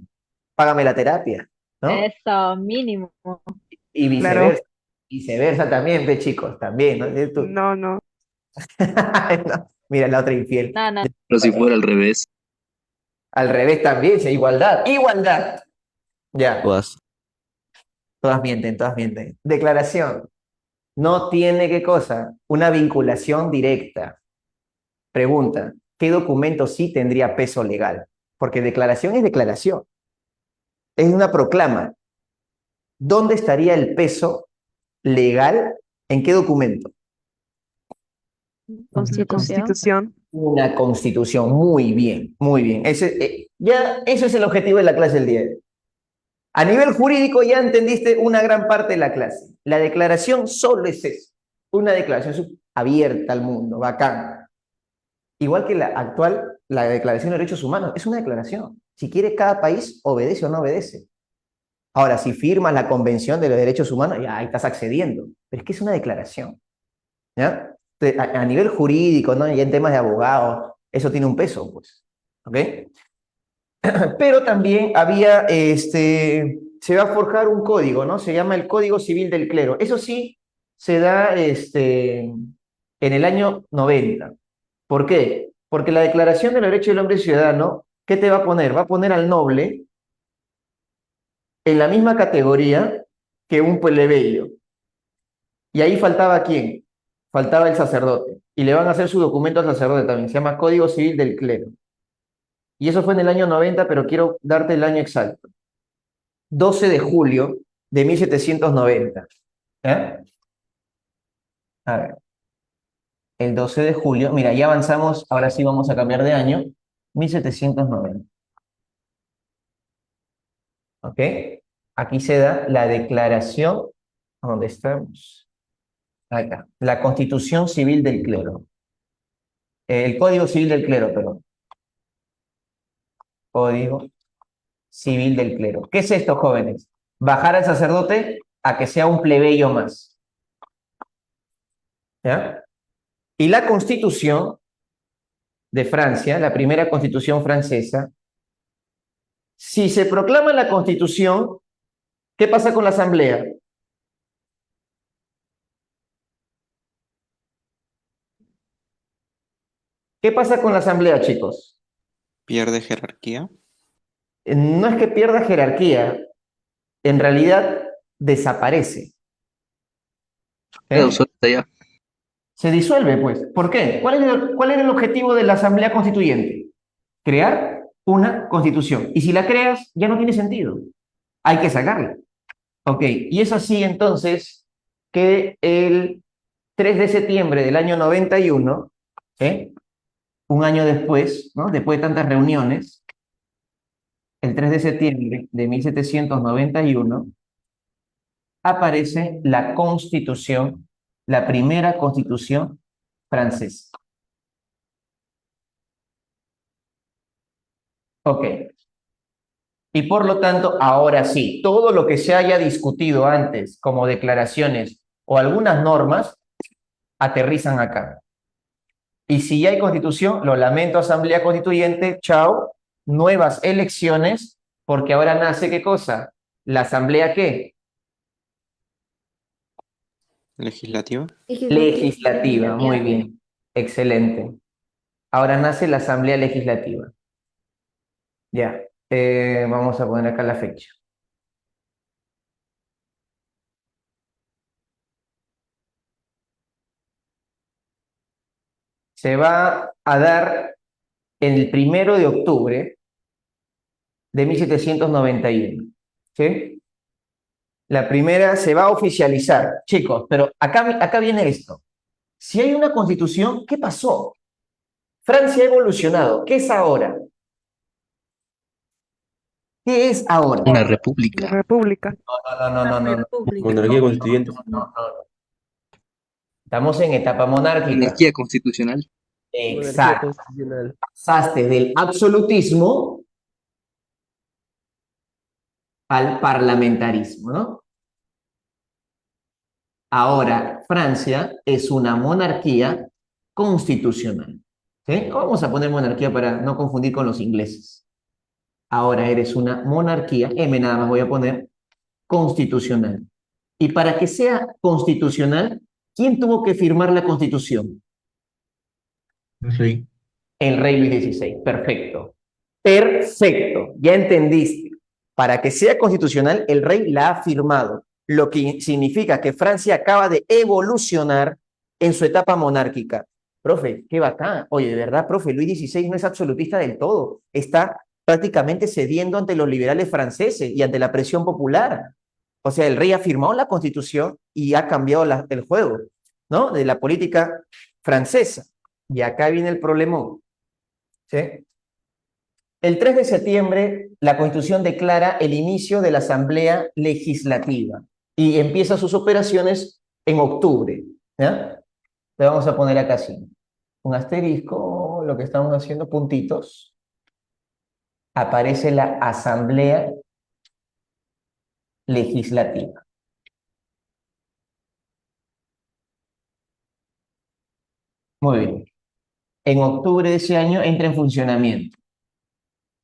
págame la terapia, ¿no? Eso, mínimo. Y Claro. viceversa también, ve chicos, también, ¿no? No, no. No, mira, la otra infiel. No, no. Pero si fuera al revés. Al revés también, sí, igualdad. Ya, Todas. todas mienten. Declaración. No tiene qué cosa, una vinculación directa. Pregunta, ¿qué documento sí tendría peso legal? Porque declaración es declaración, es una proclama. ¿Dónde estaría el peso legal? ¿En qué documento? La Constitución. Constitución. Una constitución. Muy bien, muy bien. Ya, eso es el objetivo de la clase del día de hoy. A nivel jurídico ya entendiste una gran parte de la clase. La declaración solo es eso, una declaración abierta al mundo, bacán. Igual que la actual, la Declaración de Derechos Humanos, es una declaración. Si quiere cada país, obedece o no obedece. Ahora, si firmas la Convención de los Derechos Humanos, ya ahí estás accediendo. Pero es que es una declaración, ¿ya? A nivel jurídico, ¿no? Y en temas de abogados, eso tiene un peso, pues. ¿Ok? Pero también se va a forjar un código, ¿no? Se llama el Código Civil del Clero. Eso sí, se da en el año 90. ¿Por qué? Porque la Declaración de los Derechos del Hombre y Ciudadano, ¿qué te va a poner? Va a poner al noble en la misma categoría que un plebeyo. Y ahí faltaba quién? Faltaba el sacerdote. Y le van a hacer su documento al sacerdote también. Se llama Código Civil del Clero. Y eso fue en el año 90, pero quiero darte el año exacto. 12 de julio de 1790. ¿Eh? A ver, el 12 de julio, mira, ya avanzamos, ahora sí vamos a cambiar de año, 1790. ¿Ok? Aquí se da la declaración, ¿dónde estamos? Acá, la Constitución Civil del Clero. El Código Civil del Clero, perdón. Código Civil del Clero. ¿Qué es esto, jóvenes? Bajar al sacerdote a que sea un plebeyo más. ¿Ya? Y la Constitución de Francia, la primera Constitución francesa, si se proclama la Constitución, ¿qué pasa con la Asamblea? ¿Qué pasa con la Asamblea, chicos? ¿Pierde jerarquía? No es que pierda jerarquía, en realidad desaparece. Queda ¿Eh? obsoleta ya. Se disuelve, pues. ¿Por qué? ¿Cuál era el objetivo de la Asamblea Constituyente? Crear una constitución. Y si la creas, ya no tiene sentido. Hay que sacarla. Ok, y es así entonces que el 3 de septiembre del año 91, ¿eh? Un año después, ¿no? Después de tantas reuniones, el 3 de septiembre de 1791, aparece la Constitución, la primera Constitución francesa. Ok. Y por lo tanto, ahora sí, todo lo que se haya discutido antes como declaraciones o algunas normas aterrizan acá. Y si ya hay constitución, lo lamento, Asamblea Constituyente, chao, nuevas elecciones, porque ahora nace ¿qué cosa? ¿La Asamblea qué? ¿Legislativa? Legislativa, muy bien, excelente. Ahora nace la Asamblea Legislativa. Ya, vamos a poner acá la fecha. se va a dar el 1 de octubre de 1791. ¿Sí? La primera se va a oficializar, chicos, pero acá viene esto. Si hay una constitución, ¿qué pasó? Francia ha evolucionado. ¿Qué es ahora? ¿Qué es ahora? Una La república. república. No. Monarquía constituyente. No. Estamos en etapa monárquica. Monarquía constitucional. Monarquía Exacto. constitucional. Pasaste del absolutismo al parlamentarismo, ¿no? Ahora, Francia es una monarquía constitucional. ¿Sí? Vamos a poner monarquía para no confundir con los ingleses. Ahora eres una monarquía, M nada más voy a poner, constitucional. Y para que sea constitucional, ¿quién tuvo que firmar la constitución? Sí. El rey Luis XVI. Perfecto. Perfecto. Ya entendiste. Para que sea constitucional, el rey la ha firmado, lo que significa que Francia acaba de evolucionar en su etapa monárquica. Profe, qué bacán. Oye, de verdad, profe, Luis XVI no es absolutista del todo. Está prácticamente cediendo ante los liberales franceses y ante la presión popular. O sea, el rey ha firmado la constitución y ha cambiado el juego, ¿no? De la política francesa. Y acá viene el problema. ¿Sí? El 3 de septiembre, la Constitución declara el inicio de la Asamblea Legislativa y empieza sus operaciones en octubre. ¿Ya? Le vamos a poner acá así, un asterisco, lo que estamos haciendo, puntitos. Aparece la Asamblea Legislativa. Muy bien. En octubre de ese año entra en funcionamiento.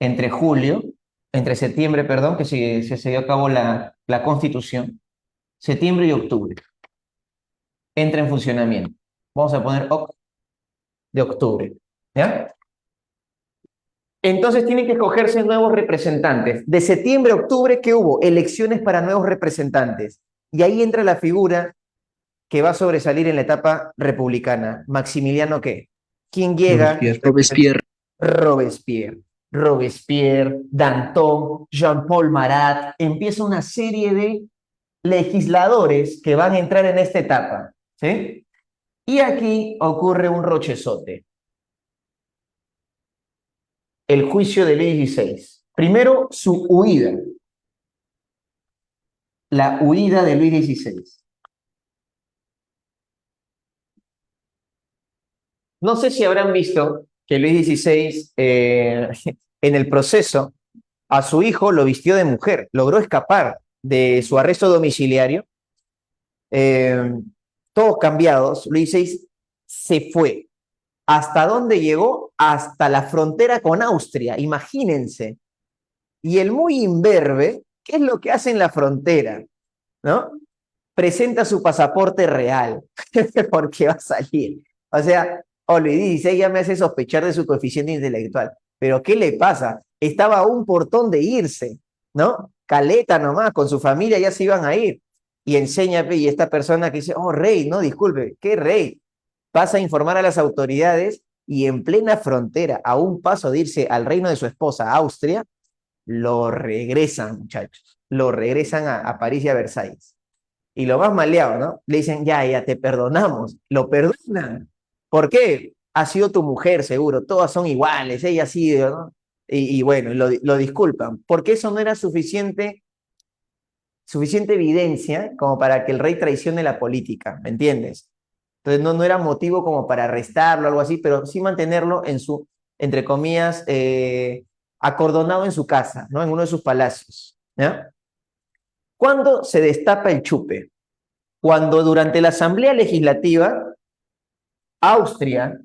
Entre septiembre, perdón, que se dio a cabo la Constitución, septiembre y octubre, entra en funcionamiento. Vamos a poner de octubre, ¿ya? Entonces tienen que escogerse nuevos representantes. De septiembre a octubre, ¿qué hubo? Elecciones para nuevos representantes. Y ahí entra la figura que va a sobresalir en la etapa republicana. ¿Maximiliano qué? ¿Quién llega? Robespierre. Robespierre. Robespierre, Danton, Jean-Paul Marat. Empieza una serie de legisladores que van a entrar en esta etapa. ¿Sí? Y aquí ocurre un rochezote. El juicio de Luis XVI. Primero, su huida. La huida de Luis XVI. No sé si habrán visto que Luis XVI, en el proceso, a su hijo lo vistió de mujer, logró escapar de su arresto domiciliario. Todos cambiados, Luis XVI se fue. ¿Hasta dónde llegó? Hasta la frontera con Austria, imagínense. Y el muy imberbe, ¿qué es lo que hace en la frontera? ¿No? Presenta su pasaporte real, porque va a salir. O sea, Luis XVI ya me hace sospechar de su coeficiente intelectual. Pero ¿qué le pasa? Estaba a un portón de irse, ¿no? Caleta nomás, con su familia ya se iban a ir. Y enseña, y esta persona que dice, oh, rey, no, disculpe, ¿qué rey? Pasa a informar a las autoridades y en plena frontera, a un paso de irse al reino de su esposa, Austria, lo regresan, muchachos. Lo regresan a París y a Versalles. Y lo más maleado, ¿no? Le dicen, ya te perdonamos. Lo perdonan. ¿Por qué? Ha sido tu mujer, seguro. Todas son iguales. Ella ha sido, ¿no? Y bueno, lo disculpan. Porque eso no era suficiente evidencia como para que el rey traicione la política, ¿me entiendes? Entonces no era motivo como para arrestarlo o algo así, pero sí mantenerlo en su, entre comillas, acordonado en su casa, ¿no? En uno de sus palacios, ¿ya? ¿Cuándo se destapa el chupe? Cuando durante la Asamblea Legislativa, Austria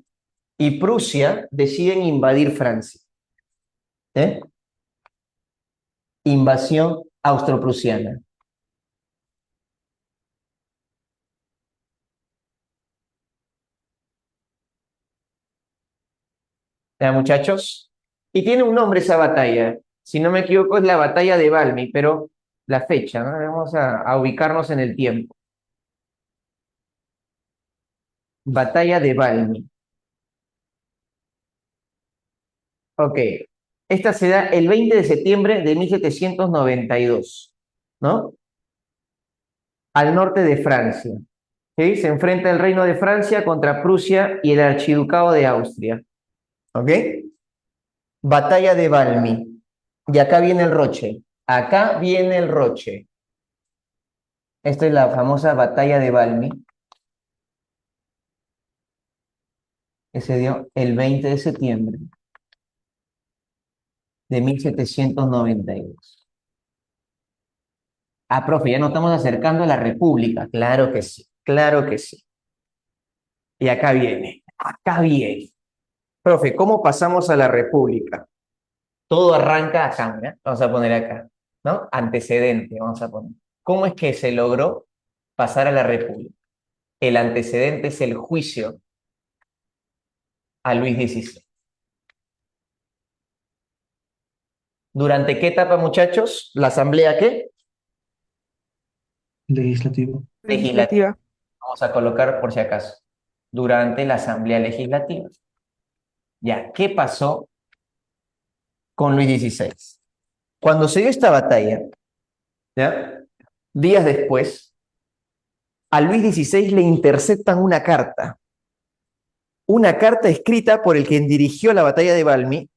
y Prusia deciden invadir Francia. ¿Eh? Invasión austroprusiana. ¿Ya, muchachos? Y tiene un nombre esa batalla. Si no me equivoco, es la batalla de Valmy, pero la fecha, ¿no? Vamos a ubicarnos en el tiempo. Batalla de Valmy. Ok. Esta se da el 20 de septiembre de 1792, ¿no? Al norte de Francia. ¿Sí? Se enfrenta el Reino de Francia contra Prusia y el Archiducado de Austria. ¿Ok? Batalla de Valmy. Y acá viene el Roche. Acá viene el Roche. Esta es la famosa Batalla de Valmy, que se dio el 20 de septiembre de 1792. Ah, profe, ya nos estamos acercando a la República. Claro que sí, claro que sí. Y acá viene, acá viene. Profe, ¿cómo pasamos a la República? Todo arranca acá, ¿mira? Vamos a poner acá, ¿no? Antecedente, vamos a poner. ¿Cómo es que se logró pasar a la República? El antecedente es el juicio a Luis XVI. ¿Durante qué etapa, muchachos? ¿La asamblea qué? Legislativo. Legislativa. Vamos a colocar por si acaso. Durante la asamblea legislativa. Ya, ¿qué pasó con Luis XVI? Cuando se dio esta batalla, ¿ya? Días después, a Luis XVI le interceptan una carta escrita por el quien dirigió la batalla de Valmy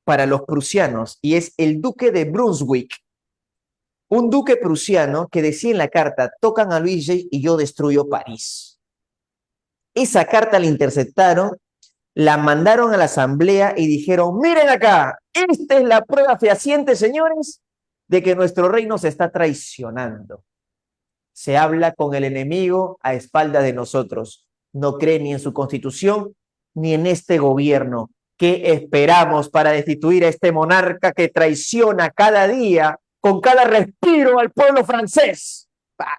para los prusianos, y es el duque de Brunswick, un duque prusiano que decía en la carta: tocan a Luis XVI y yo destruyo París. Esa carta la interceptaron, la mandaron a la asamblea y dijeron: miren acá, esta es la prueba fehaciente, señores, de que nuestro rey nos está traicionando. Se habla con el enemigo a espaldas de nosotros. No cree ni en su constitución ni en este gobierno. ¿Qué esperamos para destituir a este monarca que traiciona cada día, con cada respiro, al pueblo francés? ¡Bah!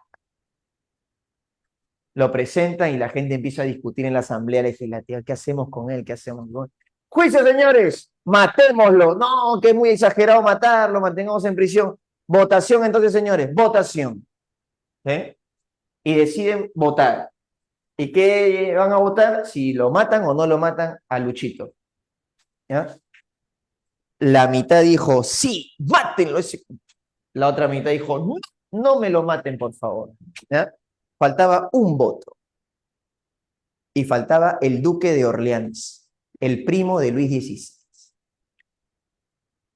Lo presentan y la gente empieza a discutir en la asamblea legislativa. ¿Qué hacemos con él? ¿Qué hacemos con él? ¡Juicio, señores! ¡Matémoslo! No, que es muy exagerado matarlo, mantengamos en prisión. Votación entonces, señores, votación. ¿Eh? Y deciden votar. ¿Y qué van a votar? Si lo matan o no lo matan a Luchito. ¿Ya? La mitad dijo: sí, mátenlo. La otra mitad dijo: no, no me lo maten, por favor. ¿Ya? Faltaba un voto. Y faltaba el duque de Orleans, el primo de Luis XVI.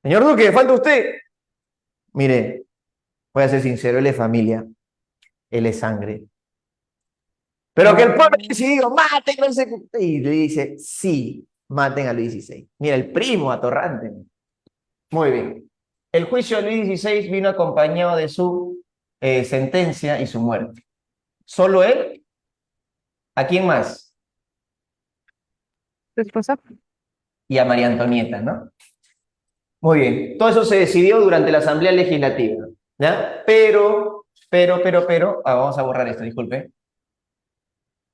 Señor duque, falta usted. Mire, voy a ser sincero, él es familia, él es sangre. Pero que el pueblo haya decidido: maten, no sé qué. Y le dice: sí, maten a Luis XVI. Mira, el primo atorrante. Muy bien. El juicio de Luis XVI vino acompañado de su sentencia y su muerte. ¿Solo él? ¿A quién más? ¿Tu esposa? Y a María Antonieta, ¿no? Muy bien. Todo eso se decidió durante la Asamblea Legislativa, ¿ya? Pero, vamos a borrar esto, disculpe.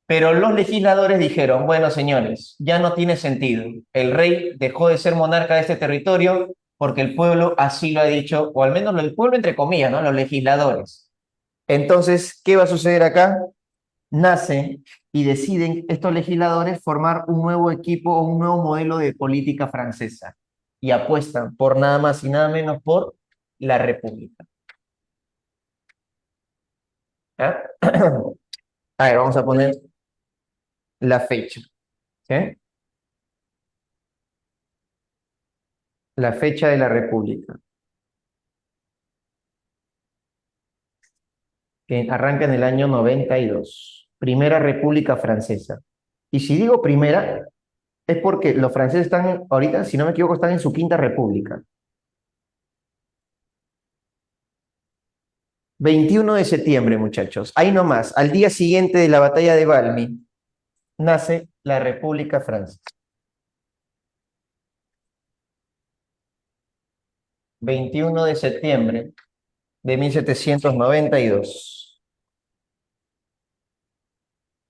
Pero los legisladores dijeron: bueno, señores, ya no tiene sentido. El rey dejó de ser monarca de este territorio porque el pueblo así lo ha dicho, o al menos el pueblo entre comillas, ¿no? Los legisladores. Entonces, ¿qué va a suceder acá? Nace y deciden estos legisladores formar un nuevo equipo o un nuevo modelo de política francesa y apuestan por nada más y nada menos por la República. ¿Ah? A ver, vamos a poner la fecha. ¿Sí? La fecha de la República, que arranca en el año 92. Primera República Francesa. Y si digo primera, es porque los franceses están ahorita, si no me equivoco, están en su quinta república. 21 de septiembre, muchachos. Ahí nomás, al día siguiente de la batalla de Valmy, nace la República Francesa. 21 de septiembre de 1792.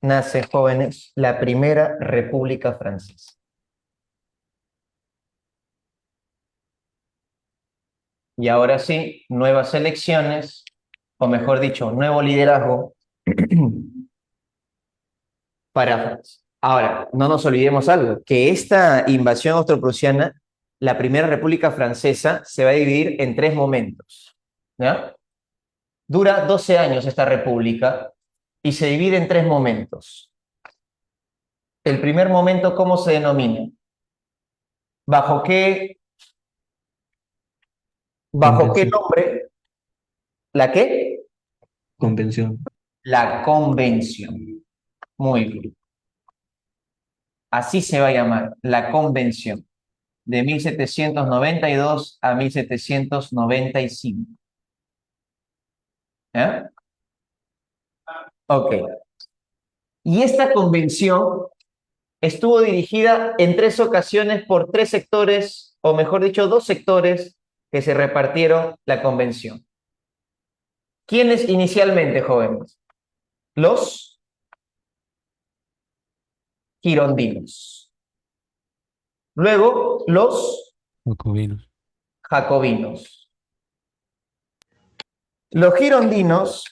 Nace, jóvenes, la Primera República Francesa. Y ahora sí, nuevas elecciones, o mejor dicho, nuevo liderazgo para Francia. Ahora, no nos olvidemos algo, que esta invasión austroprusiana la Primera República Francesa se va a dividir en tres momentos, ¿ya? Dura 12 años esta república y se divide en tres momentos. El primer momento, ¿cómo se denomina? ¿Bajo qué Convención. nombre? ¿La qué? Convención. La Convención. Muy bien. Así se va a llamar, la Convención, de 1792 a 1795. ¿Ya? Ok. Y esta convención estuvo dirigida en tres ocasiones por tres sectores, o mejor dicho, dos sectores que se repartieron la convención. ¿Quiénes inicialmente, jóvenes? Los girondinos. Luego, los Jacobinos. jacobinos. Los girondinos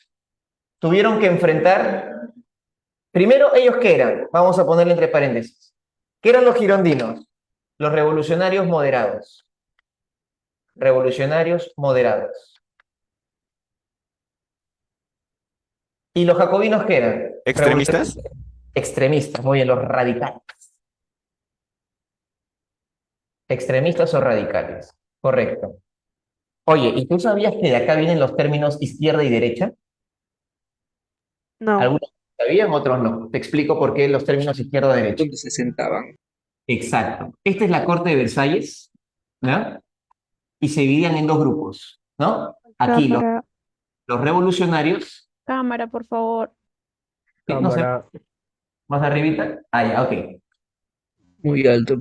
tuvieron que enfrentar, primero, ¿ellos qué eran? Vamos a ponerle entre paréntesis. ¿Qué eran los girondinos? Los revolucionarios moderados. Revolucionarios moderados. ¿Y los jacobinos qué eran? ¿Extremistas? Extremistas, muy bien, los radicales. Extremistas o radicales, correcto. Oye, ¿y tú sabías que de acá vienen los términos izquierda y derecha? No, Algunos sabían, otros no. Te explico por qué los términos izquierda y derecha. Donde se sentaban. Exacto. Esta es la corte de Versalles, ¿no? Y se dividían en dos grupos, ¿no? Aquí cámara, los revolucionarios, Cámara, por favor. no sé, más arribita. Ah, ya, ok. Muy alto.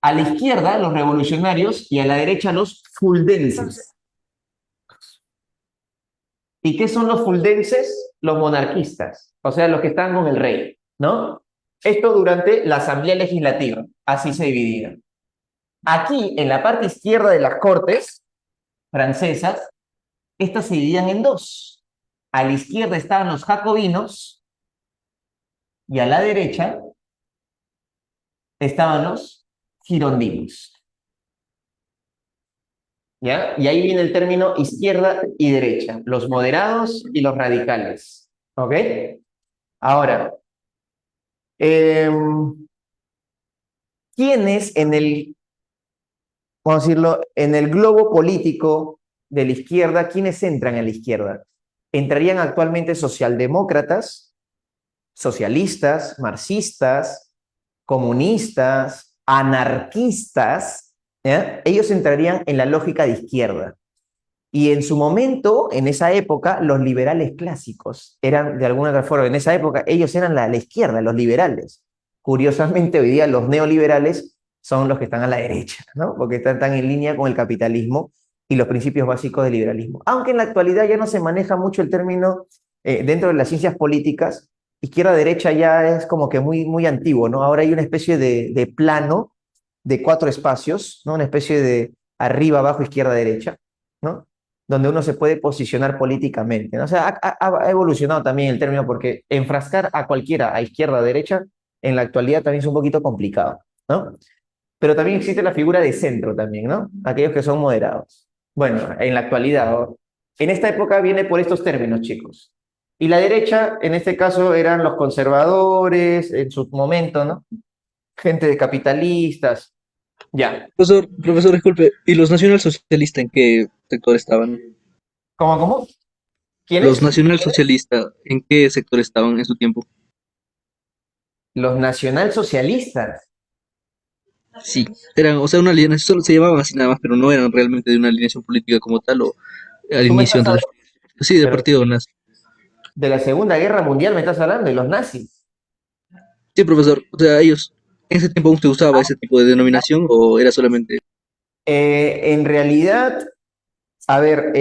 A la izquierda, los revolucionarios, y a la derecha, los fuldenses. ¿Y qué son los fuldenses? Los monarquistas, o sea, los que están con el rey, ¿no? Esto durante la Asamblea Legislativa, así se dividían. Aquí, en la parte izquierda de las cortes francesas, estas se dividían en dos. A la izquierda estaban los jacobinos y a la derecha estaban los girondinos. ¿Ya? Y ahí viene el término izquierda y derecha, los moderados y los radicales. ¿Ok? Ahora, ¿quiénes vamos a decirlo, en el globo político de la izquierda, quiénes entran a la izquierda? Entrarían actualmente socialdemócratas, socialistas, marxistas, comunistas, anarquistas, ¿ya? Ellos entrarían en la lógica de izquierda. Y en su momento, en esa época, los liberales clásicos eran, de alguna otra forma, en esa época, ellos eran la izquierda, los liberales. Curiosamente, hoy día los neoliberales son los que están a la derecha, ¿no? Porque están tan en línea con el capitalismo y los principios básicos del liberalismo. Aunque en la actualidad ya no se maneja mucho el término dentro de las ciencias políticas, izquierda-derecha ya es como que muy, muy antiguo, ¿no? Ahora hay una especie de plano de 4 espacios, ¿no? Una especie de arriba, abajo, izquierda, derecha, ¿no? Donde uno se puede posicionar políticamente, ¿no? O sea, ha evolucionado también el término porque enfrascar a cualquiera a izquierda o derecha en la actualidad también es un poquito complicado, ¿no? Pero también existe la figura de centro también, ¿no? Aquellos que son moderados. Bueno, en la actualidad, ¿no? En esta época viene por estos términos, chicos. Y la derecha, en este caso, eran los conservadores, en su momento, ¿no? Gente de capitalistas, ya. Profesor, disculpe, ¿y los nacionalsocialistas en qué sector estaban? ¿Cómo? Los ¿Quiénes? nacionalsocialistas, ¿en qué sector estaban en su tiempo? Los nacionalsocialistas. Sí, eran, o sea, una alineación, solo se llamaban así nada más, pero no eran realmente de una alineación política como tal, o al Tú me inicio, estás entonces, hablando sí, del partido nazi. de la Segunda Guerra Mundial, me estás hablando, y los nazis. Sí, profesor, o sea, ellos, ¿en ese tiempo usted usaba ese tipo de denominación o era solamente... En realidad, a ver,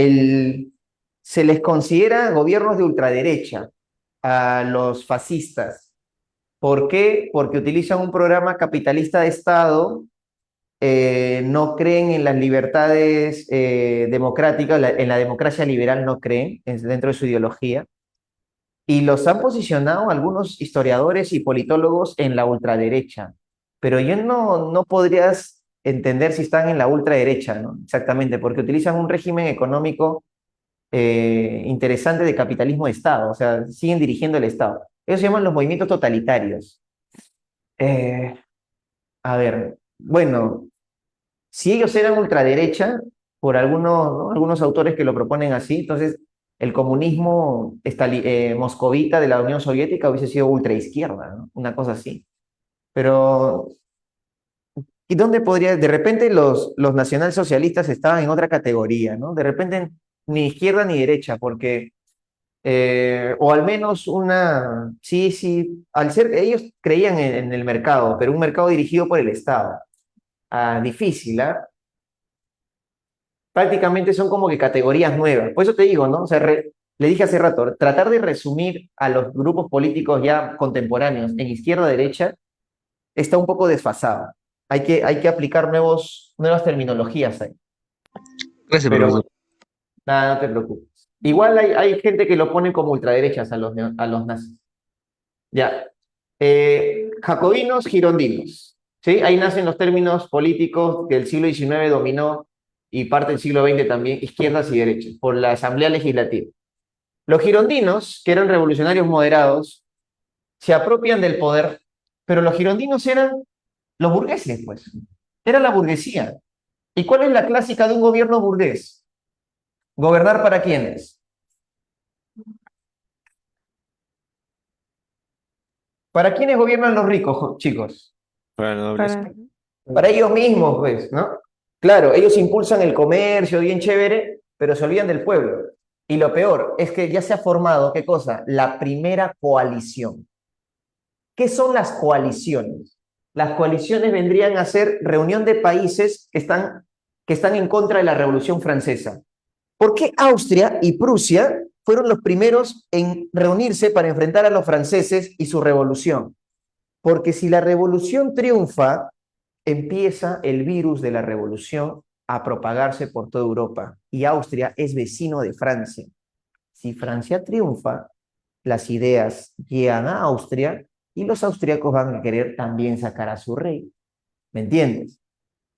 se les considera gobiernos de ultraderecha a los fascistas. ¿Por qué? Porque utilizan un programa capitalista de Estado, no creen en las libertades democráticas, en la democracia liberal no creen dentro de su ideología, y los han posicionado algunos historiadores y politólogos en la ultraderecha. Pero yo no podrías entender si están en la ultraderecha, ¿no? Exactamente, porque utilizan un régimen económico interesante de capitalismo de Estado, o sea, siguen dirigiendo el Estado. Ellos se llaman los movimientos totalitarios. Eh, a ver, bueno, si ellos eran ultraderecha, por algunos, ¿no? Algunos autores que lo proponen así, entonces el comunismo moscovita de la Unión Soviética hubiese sido ultraizquierda, ¿no? Una cosa así. Pero, ¿y dónde podría? De repente los nacionalsocialistas estaban en otra categoría, ¿no? De repente ni izquierda ni derecha, porque, o al menos una, sí, sí, al ser, ellos creían en el mercado, pero un mercado dirigido por el Estado. Ah, difícil, ¿ah? Prácticamente son como que categorías nuevas. Por eso te digo, ¿no? O sea, le dije hace rato, tratar de resumir a los grupos políticos ya contemporáneos en izquierda-derecha está un poco desfasado. Hay que aplicar nuevas terminologías ahí. Gracias, Pero profesor. bueno, nada, no te preocupes. Igual hay gente que lo pone como ultraderechas a los nazis. Ya. Jacobinos, girondinos. ¿Sí? Ahí nacen los términos políticos que el siglo XIX dominó y parte del siglo XX también, izquierdas y derechas, por la Asamblea Legislativa. Los girondinos, que eran revolucionarios moderados, se apropian del poder, pero los girondinos eran los burgueses, pues. Era la burguesía. ¿Y cuál es la clásica de un gobierno burgués? ¿Gobernar para quiénes? ¿Para quiénes gobiernan los ricos, chicos? Para la nobleza. Para, Para ellos mismos, pues, ¿no? Claro, ellos impulsan el comercio, bien chévere, pero se olvidan del pueblo. Y lo peor es que ya se ha formado, ¿qué cosa? La primera coalición. ¿Qué son las coaliciones? Las coaliciones vendrían a ser reunión de países que están en contra de la Revolución Francesa. ¿Por qué Austria y Prusia fueron los primeros en reunirse para enfrentar a los franceses y su revolución? Porque si la revolución triunfa, empieza el virus de la revolución a propagarse por toda Europa y Austria es vecino de Francia. Si Francia triunfa, las ideas llegan a Austria y los austríacos van a querer también sacar a su rey. ¿Me entiendes?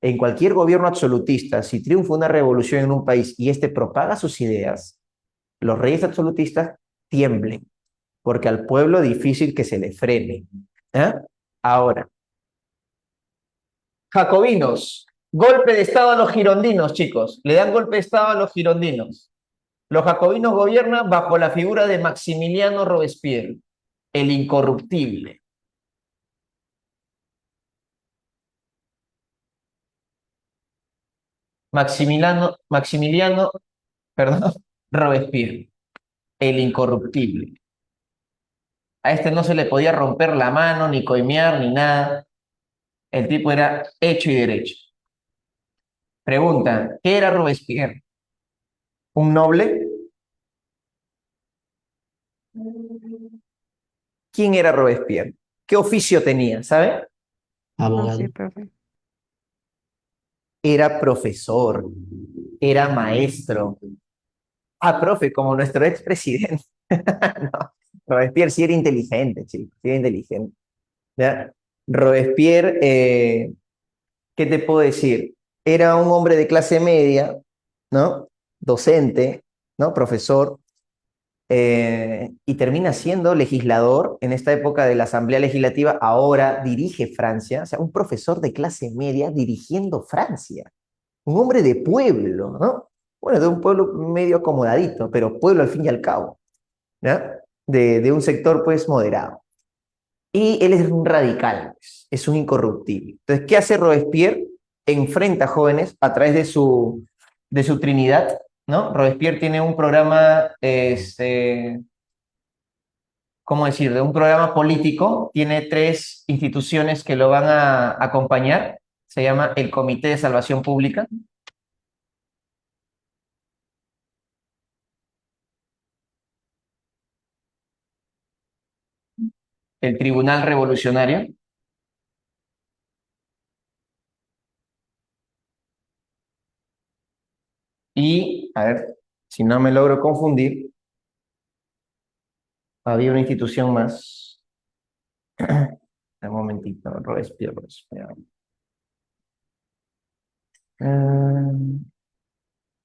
En cualquier gobierno absolutista, si triunfa una revolución en un país y éste propaga sus ideas, los reyes absolutistas tiemblen, porque al pueblo difícil que se le frene. ¿Eh? Ahora, jacobinos, golpe de Estado a los girondinos, chicos. Le dan golpe de Estado a los girondinos. Los jacobinos gobiernan bajo la figura de Maximiliano Robespierre, el incorruptible. Maximiliano, perdón, Robespierre, el incorruptible. A este no se le podía romper la mano, ni coimear, ni nada. El tipo era hecho y derecho. Pregunta, ¿qué era Robespierre? ¿Un noble? ¿Quién era Robespierre? ¿Qué oficio tenía? ¿Sabe? no, Abogado. sí, profe. Era profesor, era maestro. Ah, profe, como nuestro expresidente. No, Robespierre sí era inteligente, chicos, sí era inteligente. ¿Ya? Robespierre, ¿qué te puedo decir? Era un hombre de clase media, ¿no? Docente, ¿no? Profesor, y termina siendo legislador en esta época de la Asamblea Legislativa, ahora dirige Francia, o sea, un profesor de clase media dirigiendo Francia, un hombre de pueblo, ¿no? Bueno, de un pueblo medio acomodadito, pero pueblo al fin y al cabo, ¿ya? De un sector pues moderado. Y él es un radical, pues, es un incorruptible. Entonces, ¿qué hace Robespierre? Enfrenta a jóvenes a través de su Trinidad, ¿no? Robespierre tiene un programa, ¿cómo decir? De un programa político, tiene tres instituciones que lo van a acompañar. Se llama el Comité de Salvación Pública, el Tribunal Revolucionario y, a ver, si no me logro confundir, había una institución más. Un momentito, Robespierre.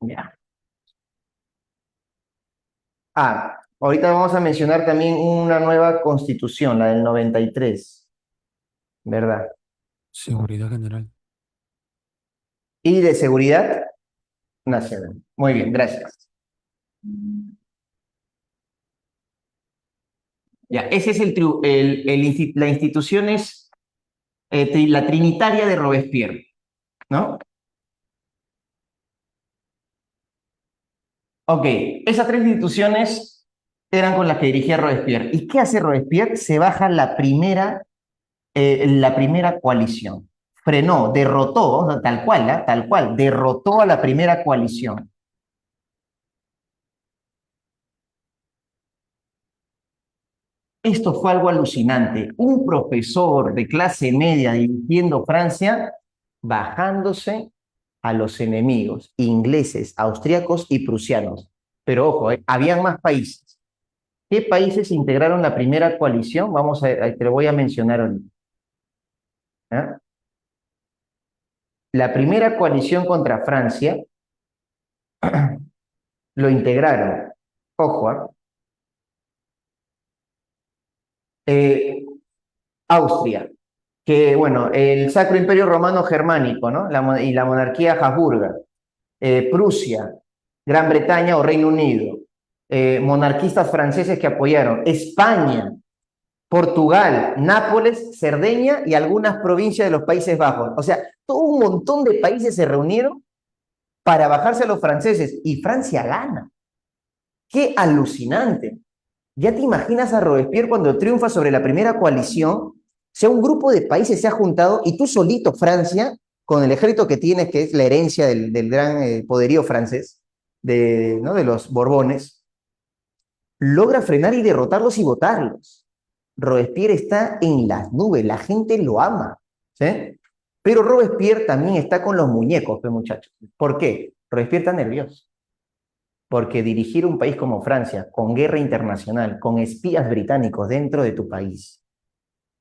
Ya. Ahorita vamos a mencionar también una nueva constitución, la del 93, ¿verdad? Seguridad general. Y de seguridad nacional. Muy bien, gracias. Ya, ese es la institución es la Trinitaria de Robespierre, ¿no? Ok, esas tres instituciones eran con las que dirigía Robespierre. ¿Y qué hace Robespierre? Se baja la primera coalición. Frenó, derrotó, o sea, tal cual, ¿ah? Tal cual, derrotó a la primera coalición. Esto fue algo alucinante. Un profesor de clase media dirigiendo Francia, bajándose a los enemigos ingleses, austriacos y prusianos. Pero ojo, habían más países. ¿Qué países integraron la primera coalición? Te lo voy a mencionar ahorita. ¿Ah? La primera coalición contra Francia lo integraron. Ojo, Austria, que bueno, el Sacro Imperio Romano Germánico, ¿no? Y la monarquía Habsburga, Prusia, Gran Bretaña o Reino Unido, monarquistas franceses que apoyaron, España, Portugal, Nápoles, Cerdeña y algunas provincias de los Países Bajos. O sea, todo un montón de países se reunieron para bajarse a los franceses y Francia gana. ¡Qué alucinante! ¿Ya te imaginas a Robespierre cuando triunfa sobre la primera coalición? O sea, un grupo de países se ha juntado y tú solito, Francia, con el ejército que tienes, que es la herencia del gran poderío francés, ¿no? De los Borbones, logra frenar y derrotarlos y votarlos. Robespierre está en las nubes, la gente lo ama, ¿sí? Pero Robespierre también está con los muñecos, pues, muchachos. ¿Por qué? Robespierre está nervioso. Porque dirigir un país como Francia, con guerra internacional, con espías británicos dentro de tu país,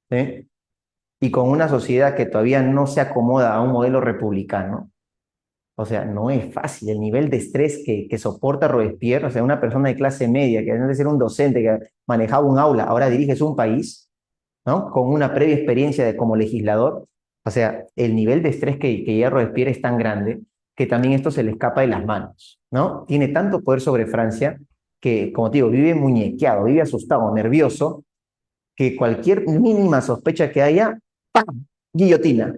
¿sí? Y con una sociedad que todavía no se acomoda a un modelo republicano, o sea, no es fácil el nivel de estrés que soporta Robespierre, o sea, una persona de clase media, que además de ser un docente que manejaba un aula, ahora diriges un país, ¿no? Con una previa experiencia como legislador, o sea, el nivel de estrés que lleva Robespierre es tan grande que también esto se le escapa de las manos, ¿no? Tiene tanto poder sobre Francia que, como te digo, vive muñequeado, vive asustado, nervioso, que cualquier mínima sospecha que haya, ¡pam! Guillotina.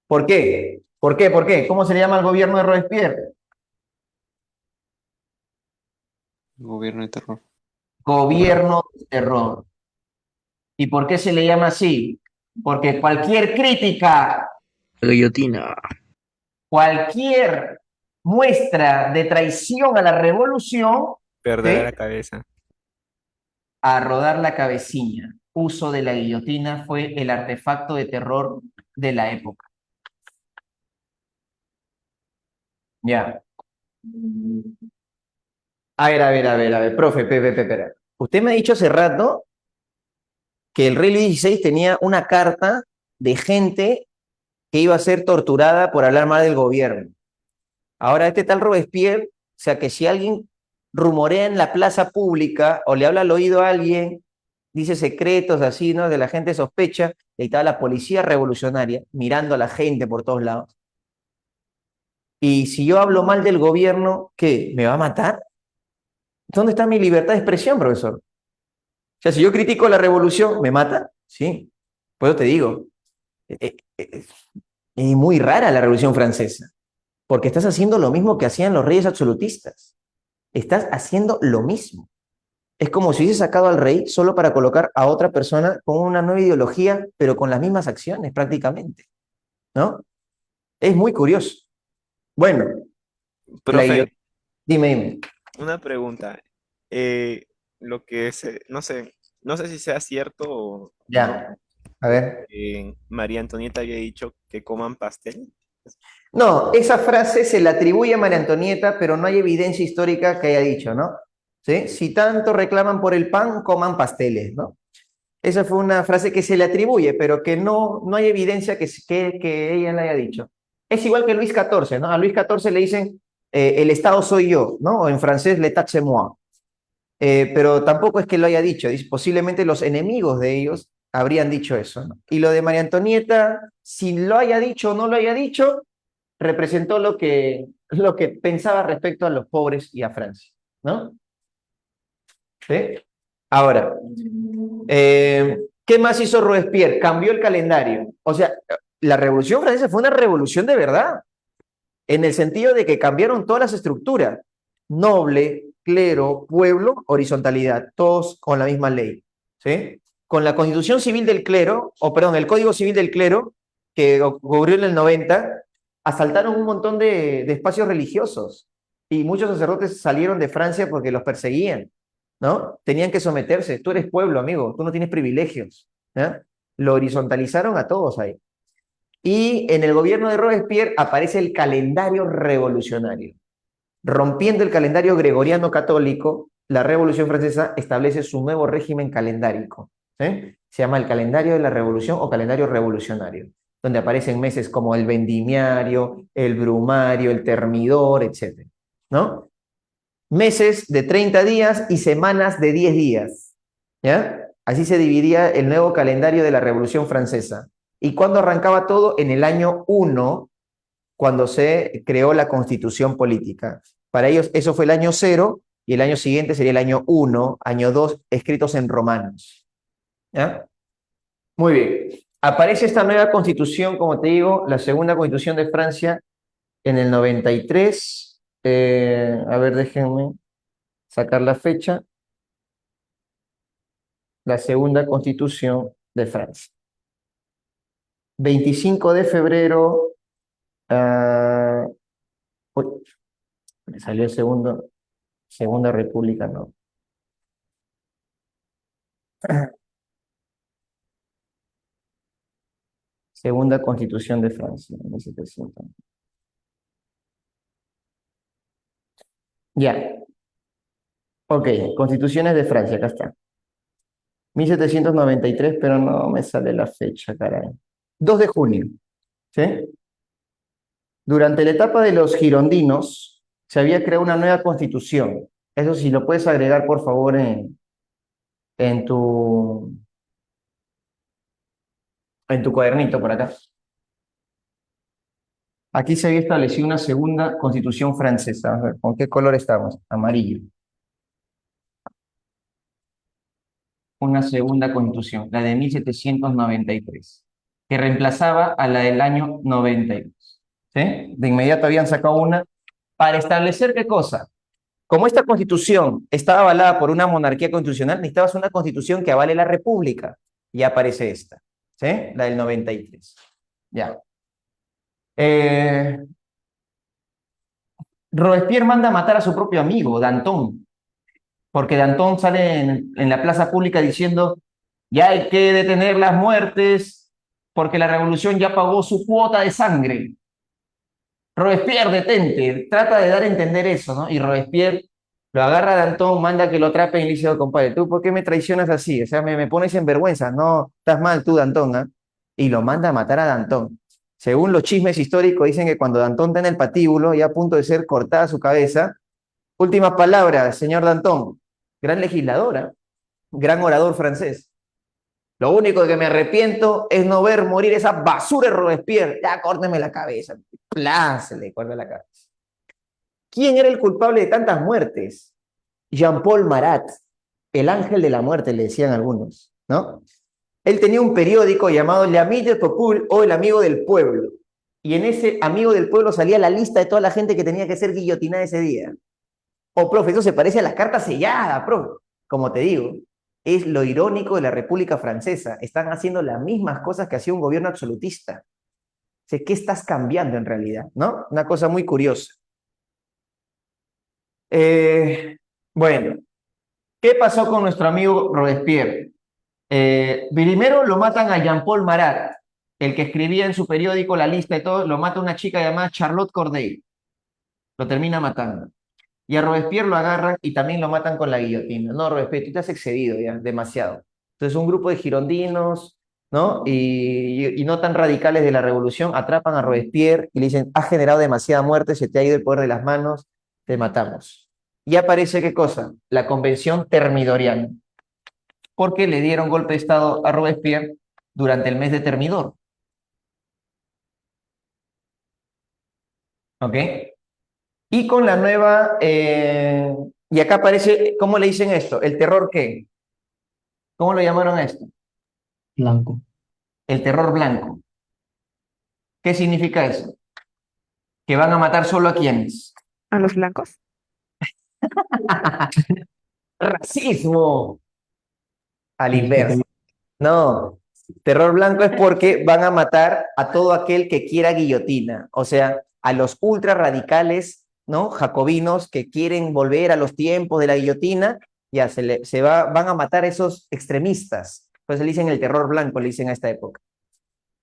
¿Por qué? ¿Por qué? ¿Por qué? ¿Cómo se le llama al gobierno de Robespierre? Gobierno de terror. Gobierno de terror. ¿Y por qué se le llama así? Porque cualquier crítica, La guillotina. cualquier muestra de traición a la revolución, Perderá ¿sí? la cabeza. A rodar la cabecilla. Uso de la guillotina fue el artefacto de terror de la época. Ya. A ver, profe, espera. Usted me ha dicho hace rato que el rey Luis XVI tenía una carta de gente que iba a ser torturada por hablar mal del gobierno. Ahora, este tal Robespierre, o sea, que si alguien rumorea en la plaza pública o le habla al oído a alguien, dice secretos así, ¿no? De la gente sospecha, y ahí estaba la policía revolucionaria mirando a la gente por todos lados. Y si yo hablo mal del gobierno, ¿qué? ¿Me va a matar? ¿Dónde está mi libertad de expresión, profesor? O sea, si yo critico la revolución, ¿me mata? Sí. Por eso te digo, es muy rara la Revolución Francesa, porque estás haciendo lo mismo que hacían los reyes absolutistas. Estás haciendo lo mismo. Es como si hubiese sacado al rey solo para colocar a otra persona con una nueva ideología, pero con las mismas acciones prácticamente, ¿no? Es muy curioso. Bueno, Profe, dime. una pregunta. Lo que no sé si sea cierto o no, Ya, a ver. que María Antonieta había dicho que coman pastel. No, esa frase se le atribuye a María Antonieta, pero no hay evidencia histórica que haya dicho, ¿no? ¿Sí? Si tanto reclaman por el pan, coman pasteles, ¿no? Esa fue una frase que se le atribuye, pero que no hay evidencia que ella la haya dicho. Es igual que Luis XIV, ¿no? A Luis XIV le dicen, el Estado soy yo, ¿no? O en francés, l'état c'est moi. Pero tampoco es que lo haya dicho, posiblemente los enemigos de ellos habrían dicho eso, ¿no? Y lo de María Antonieta, si lo haya dicho o no lo haya dicho, representó lo que pensaba respecto a los pobres y a Francia, ¿no? ¿Sí? Ahora, ¿qué más hizo Robespierre? Cambió el calendario. O sea, la Revolución Francesa fue una revolución de verdad, en el sentido de que cambiaron todas las estructuras: noble, clero, pueblo, horizontalidad, todos con la misma ley, ¿sí? Con la Constitución Civil del Clero, o perdón, el Código Civil del Clero, que ocurrió en el 90, asaltaron un montón de espacios religiosos y muchos sacerdotes salieron de Francia porque los perseguían, ¿no? Tenían que someterse. Tú eres pueblo, amigo, tú no tienes privilegios, ¿no? Lo horizontalizaron a todos ahí. Y en el gobierno de Robespierre aparece el calendario revolucionario. Rompiendo el calendario gregoriano católico, la Revolución Francesa establece su nuevo régimen calendárico, ¿sí? Se llama el calendario de la Revolución o calendario revolucionario, donde aparecen meses como el vendimiario, el brumario, el termidor, etc., ¿no? Meses de 30 días y semanas de 10 días, ¿ya? Así se dividía el nuevo calendario de la Revolución Francesa. ¿Y cuándo arrancaba todo? En el año 1, cuando se creó la Constitución Política. Para ellos eso fue el año 0 y el año siguiente sería el año 1, año 2, escritos en romanos, ¿ya? Muy bien. Aparece esta nueva Constitución, como te digo, la segunda Constitución de Francia en el 93. A ver, déjenme sacar la fecha. La segunda Constitución de Francia. 25 de febrero. Uy, me salió el Segunda República, no. Segunda Constitución de Francia, 1700. Ya. Ok, Constituciones de Francia, acá está. 1793, pero no me sale la fecha, caray. 2 de junio, ¿sí? Durante la etapa de los girondinos, se había creado una nueva constitución. Eso sí, lo puedes agregar, por favor, en tu cuadernito por acá. Aquí se había establecido una segunda constitución francesa. A ver, ¿con qué color estamos? Amarillo. Una segunda constitución, la de 1793, que reemplazaba a la del año 92. ¿Sí? De inmediato habían sacado una para establecer qué cosa. Como esta constitución estaba avalada por una monarquía constitucional, necesitabas una constitución que avale la república. Y aparece esta, ¿sí? La del 93. Ya. Robespierre manda a matar a su propio amigo, Danton, porque Danton sale en la plaza pública diciendo: ya hay que detener las muertes porque la revolución ya pagó su cuota de sangre. Robespierre, detente, trata de dar a entender eso, ¿no? Y Robespierre lo agarra a Danton, manda que lo atrapen y le dice: "Oh, compadre, ¿tú por qué me traicionas así? O sea, me pones en vergüenza, no, estás mal tú, Danton, ¿eh?". Y lo manda a matar a Danton. Según los chismes históricos, dicen que cuando Danton está en el patíbulo, ya a punto de ser cortada su cabeza, últimas palabras, señor Danton, gran legisladora, gran orador francés. Lo único de que me arrepiento es no ver morir esa basura de Robespierre. Ya, córteme la cabeza. ¡Plá! Se le corta la cabeza. ¿Quién era el culpable de tantas muertes? Jean-Paul Marat, el ángel de la muerte, le decían algunos, ¿no? Él tenía un periódico llamado L'Ami du Peuple, o El Amigo del Pueblo. Y en ese Amigo del Pueblo salía la lista de toda la gente que tenía que ser guillotinada ese día. Oh, profe, eso se parece a las cartas selladas, profe. Como te digo, es lo irónico de la República Francesa. Están haciendo las mismas cosas que hacía un gobierno absolutista. O sea, ¿qué estás cambiando en realidad? ¿No? Una cosa muy curiosa. Bueno, ¿qué pasó con nuestro amigo Robespierre? Primero lo matan a Jean-Paul Marat, el que escribía en su periódico la lista y todo, lo mata una chica llamada Charlotte Corday. Lo termina matando. Y a Robespierre lo agarran y también lo matan con la guillotina. No, Robespierre, tú te has excedido ya, demasiado. Entonces un grupo de girondinos ¿no? Y no tan radicales de la revolución, atrapan a Robespierre y le dicen, has generado demasiada muerte, se te ha ido el poder de las manos, te matamos. Y aparece, ¿qué cosa? La Convención Termidoriana, porque le dieron golpe de Estado a Robespierre durante el mes de Termidor, ¿ok? Y con la nueva, y acá aparece, ¿cómo le dicen esto? ¿El terror qué? ¿Cómo lo llamaron a esto? Blanco. El terror blanco. ¿Qué significa eso? Que van a matar solo a quienes. ¿A los blancos? Racismo a la Y después inversa. No, terror blanco es porque van a matar a todo aquel que quiera guillotina, o sea, a los ultra radicales, ¿no? Jacobinos que quieren volver a los tiempos de la guillotina, ya van a matar a esos extremistas. Entonces le dicen el terror blanco, le dicen a esta época.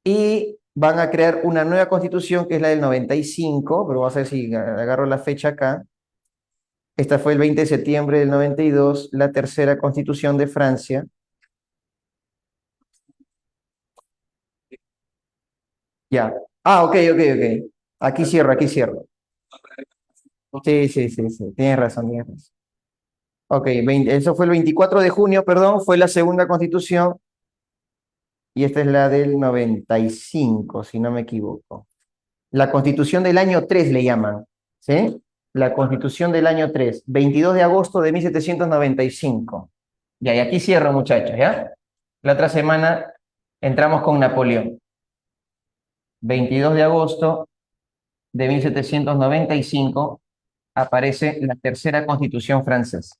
Y van a crear una nueva constitución que es la del 95, pero vamos a ver si agarro la fecha acá. Esta fue el 20 de septiembre del 92, la tercera constitución de Francia. Ya. Ah, ok, ok, ok. Aquí cierro, aquí cierro. Sí, sí, sí, sí. Tienes razón, tienes razón. Ok, eso fue el 24 de junio, perdón, fue la segunda constitución y esta es la del 95, si no me equivoco. La constitución del año 3 le llaman, ¿sí? La constitución del año 3, 22 de agosto de 1795. Ya, y aquí cierro, muchachos, ¿ya? La otra semana entramos con Napoleón. 22 de agosto de 1795 aparece la tercera constitución francesa.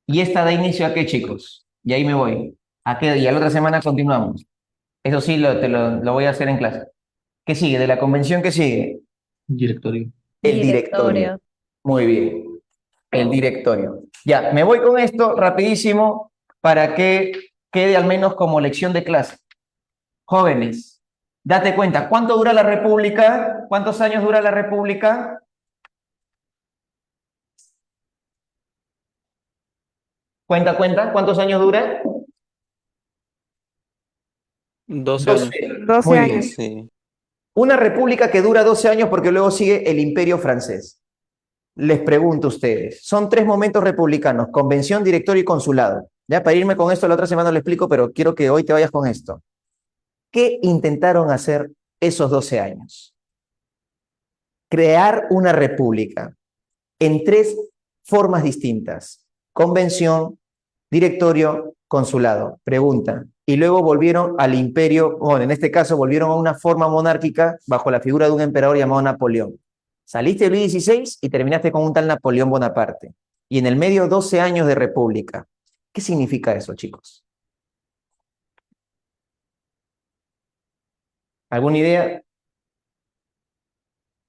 ¿Y esta da inicio a qué, chicos? Y ahí me voy. ¿A qué? Y a la otra semana continuamos. Eso sí, lo voy a hacer en clase. ¿Qué sigue? ¿De la convención qué sigue? directorio. El directorio. Muy bien. El directorio. Ya, me voy con esto rapidísimo para que quede al menos como lección de clase. Jóvenes, date cuenta, ¿cuánto dura la República? ¿Cuántos años dura la República? Cuenta, cuenta, ¿cuántos años dura? 12 años. 12 Muy bien. años. Sí. Una república que dura 12 años porque luego sigue el Imperio francés. Les pregunto a ustedes, son 3 momentos republicanos, convención, directorio y consulado. Ya, para irme con esto la otra semana lo explico, pero quiero que hoy te vayas con esto. ¿Qué intentaron hacer esos 12 años? Crear una república en 3 formas distintas. Convención, directorio, consulado. Pregunta. Y luego volvieron al imperio, bueno, en este caso volvieron a una forma monárquica bajo la figura de un emperador llamado Napoleón. Saliste de Luis XVI y terminaste con un tal Napoleón Bonaparte. Y en el medio 12 años de república. ¿Qué significa eso, chicos? ¿Alguna idea?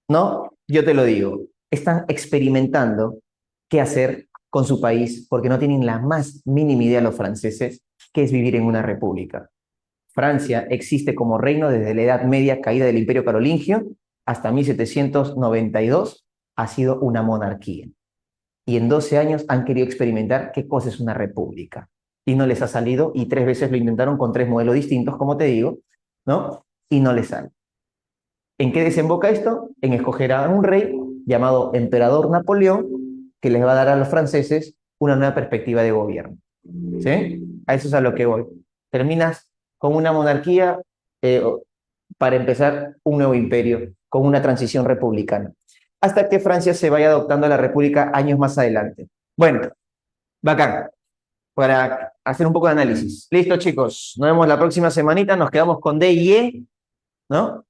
¿No? Yo te lo digo. Están experimentando qué hacer con su país porque no tienen la más mínima idea los franceses qué es vivir en una república. Francia existe como reino desde la Edad Media, caída del Imperio Carolingio, hasta 1792 ha sido una monarquía. Y en 12 años han querido experimentar qué cosa es una república. Y no les ha salido, y 3 veces lo intentaron con 3 modelos distintos, como te digo, ¿no? Y no les sale. ¿En qué desemboca esto? En escoger a un rey llamado Emperador Napoleón, que les va a dar a los franceses una nueva perspectiva de gobierno. ¿Sí? A eso es a lo que voy. Terminas con una monarquía para empezar un nuevo imperio, con una transición republicana, hasta que Francia se vaya adoptando a la república años más adelante. Bueno, bacán, para hacer un poco de análisis. Listo, chicos, nos vemos la próxima semanita, nos quedamos con D y E, ¿no?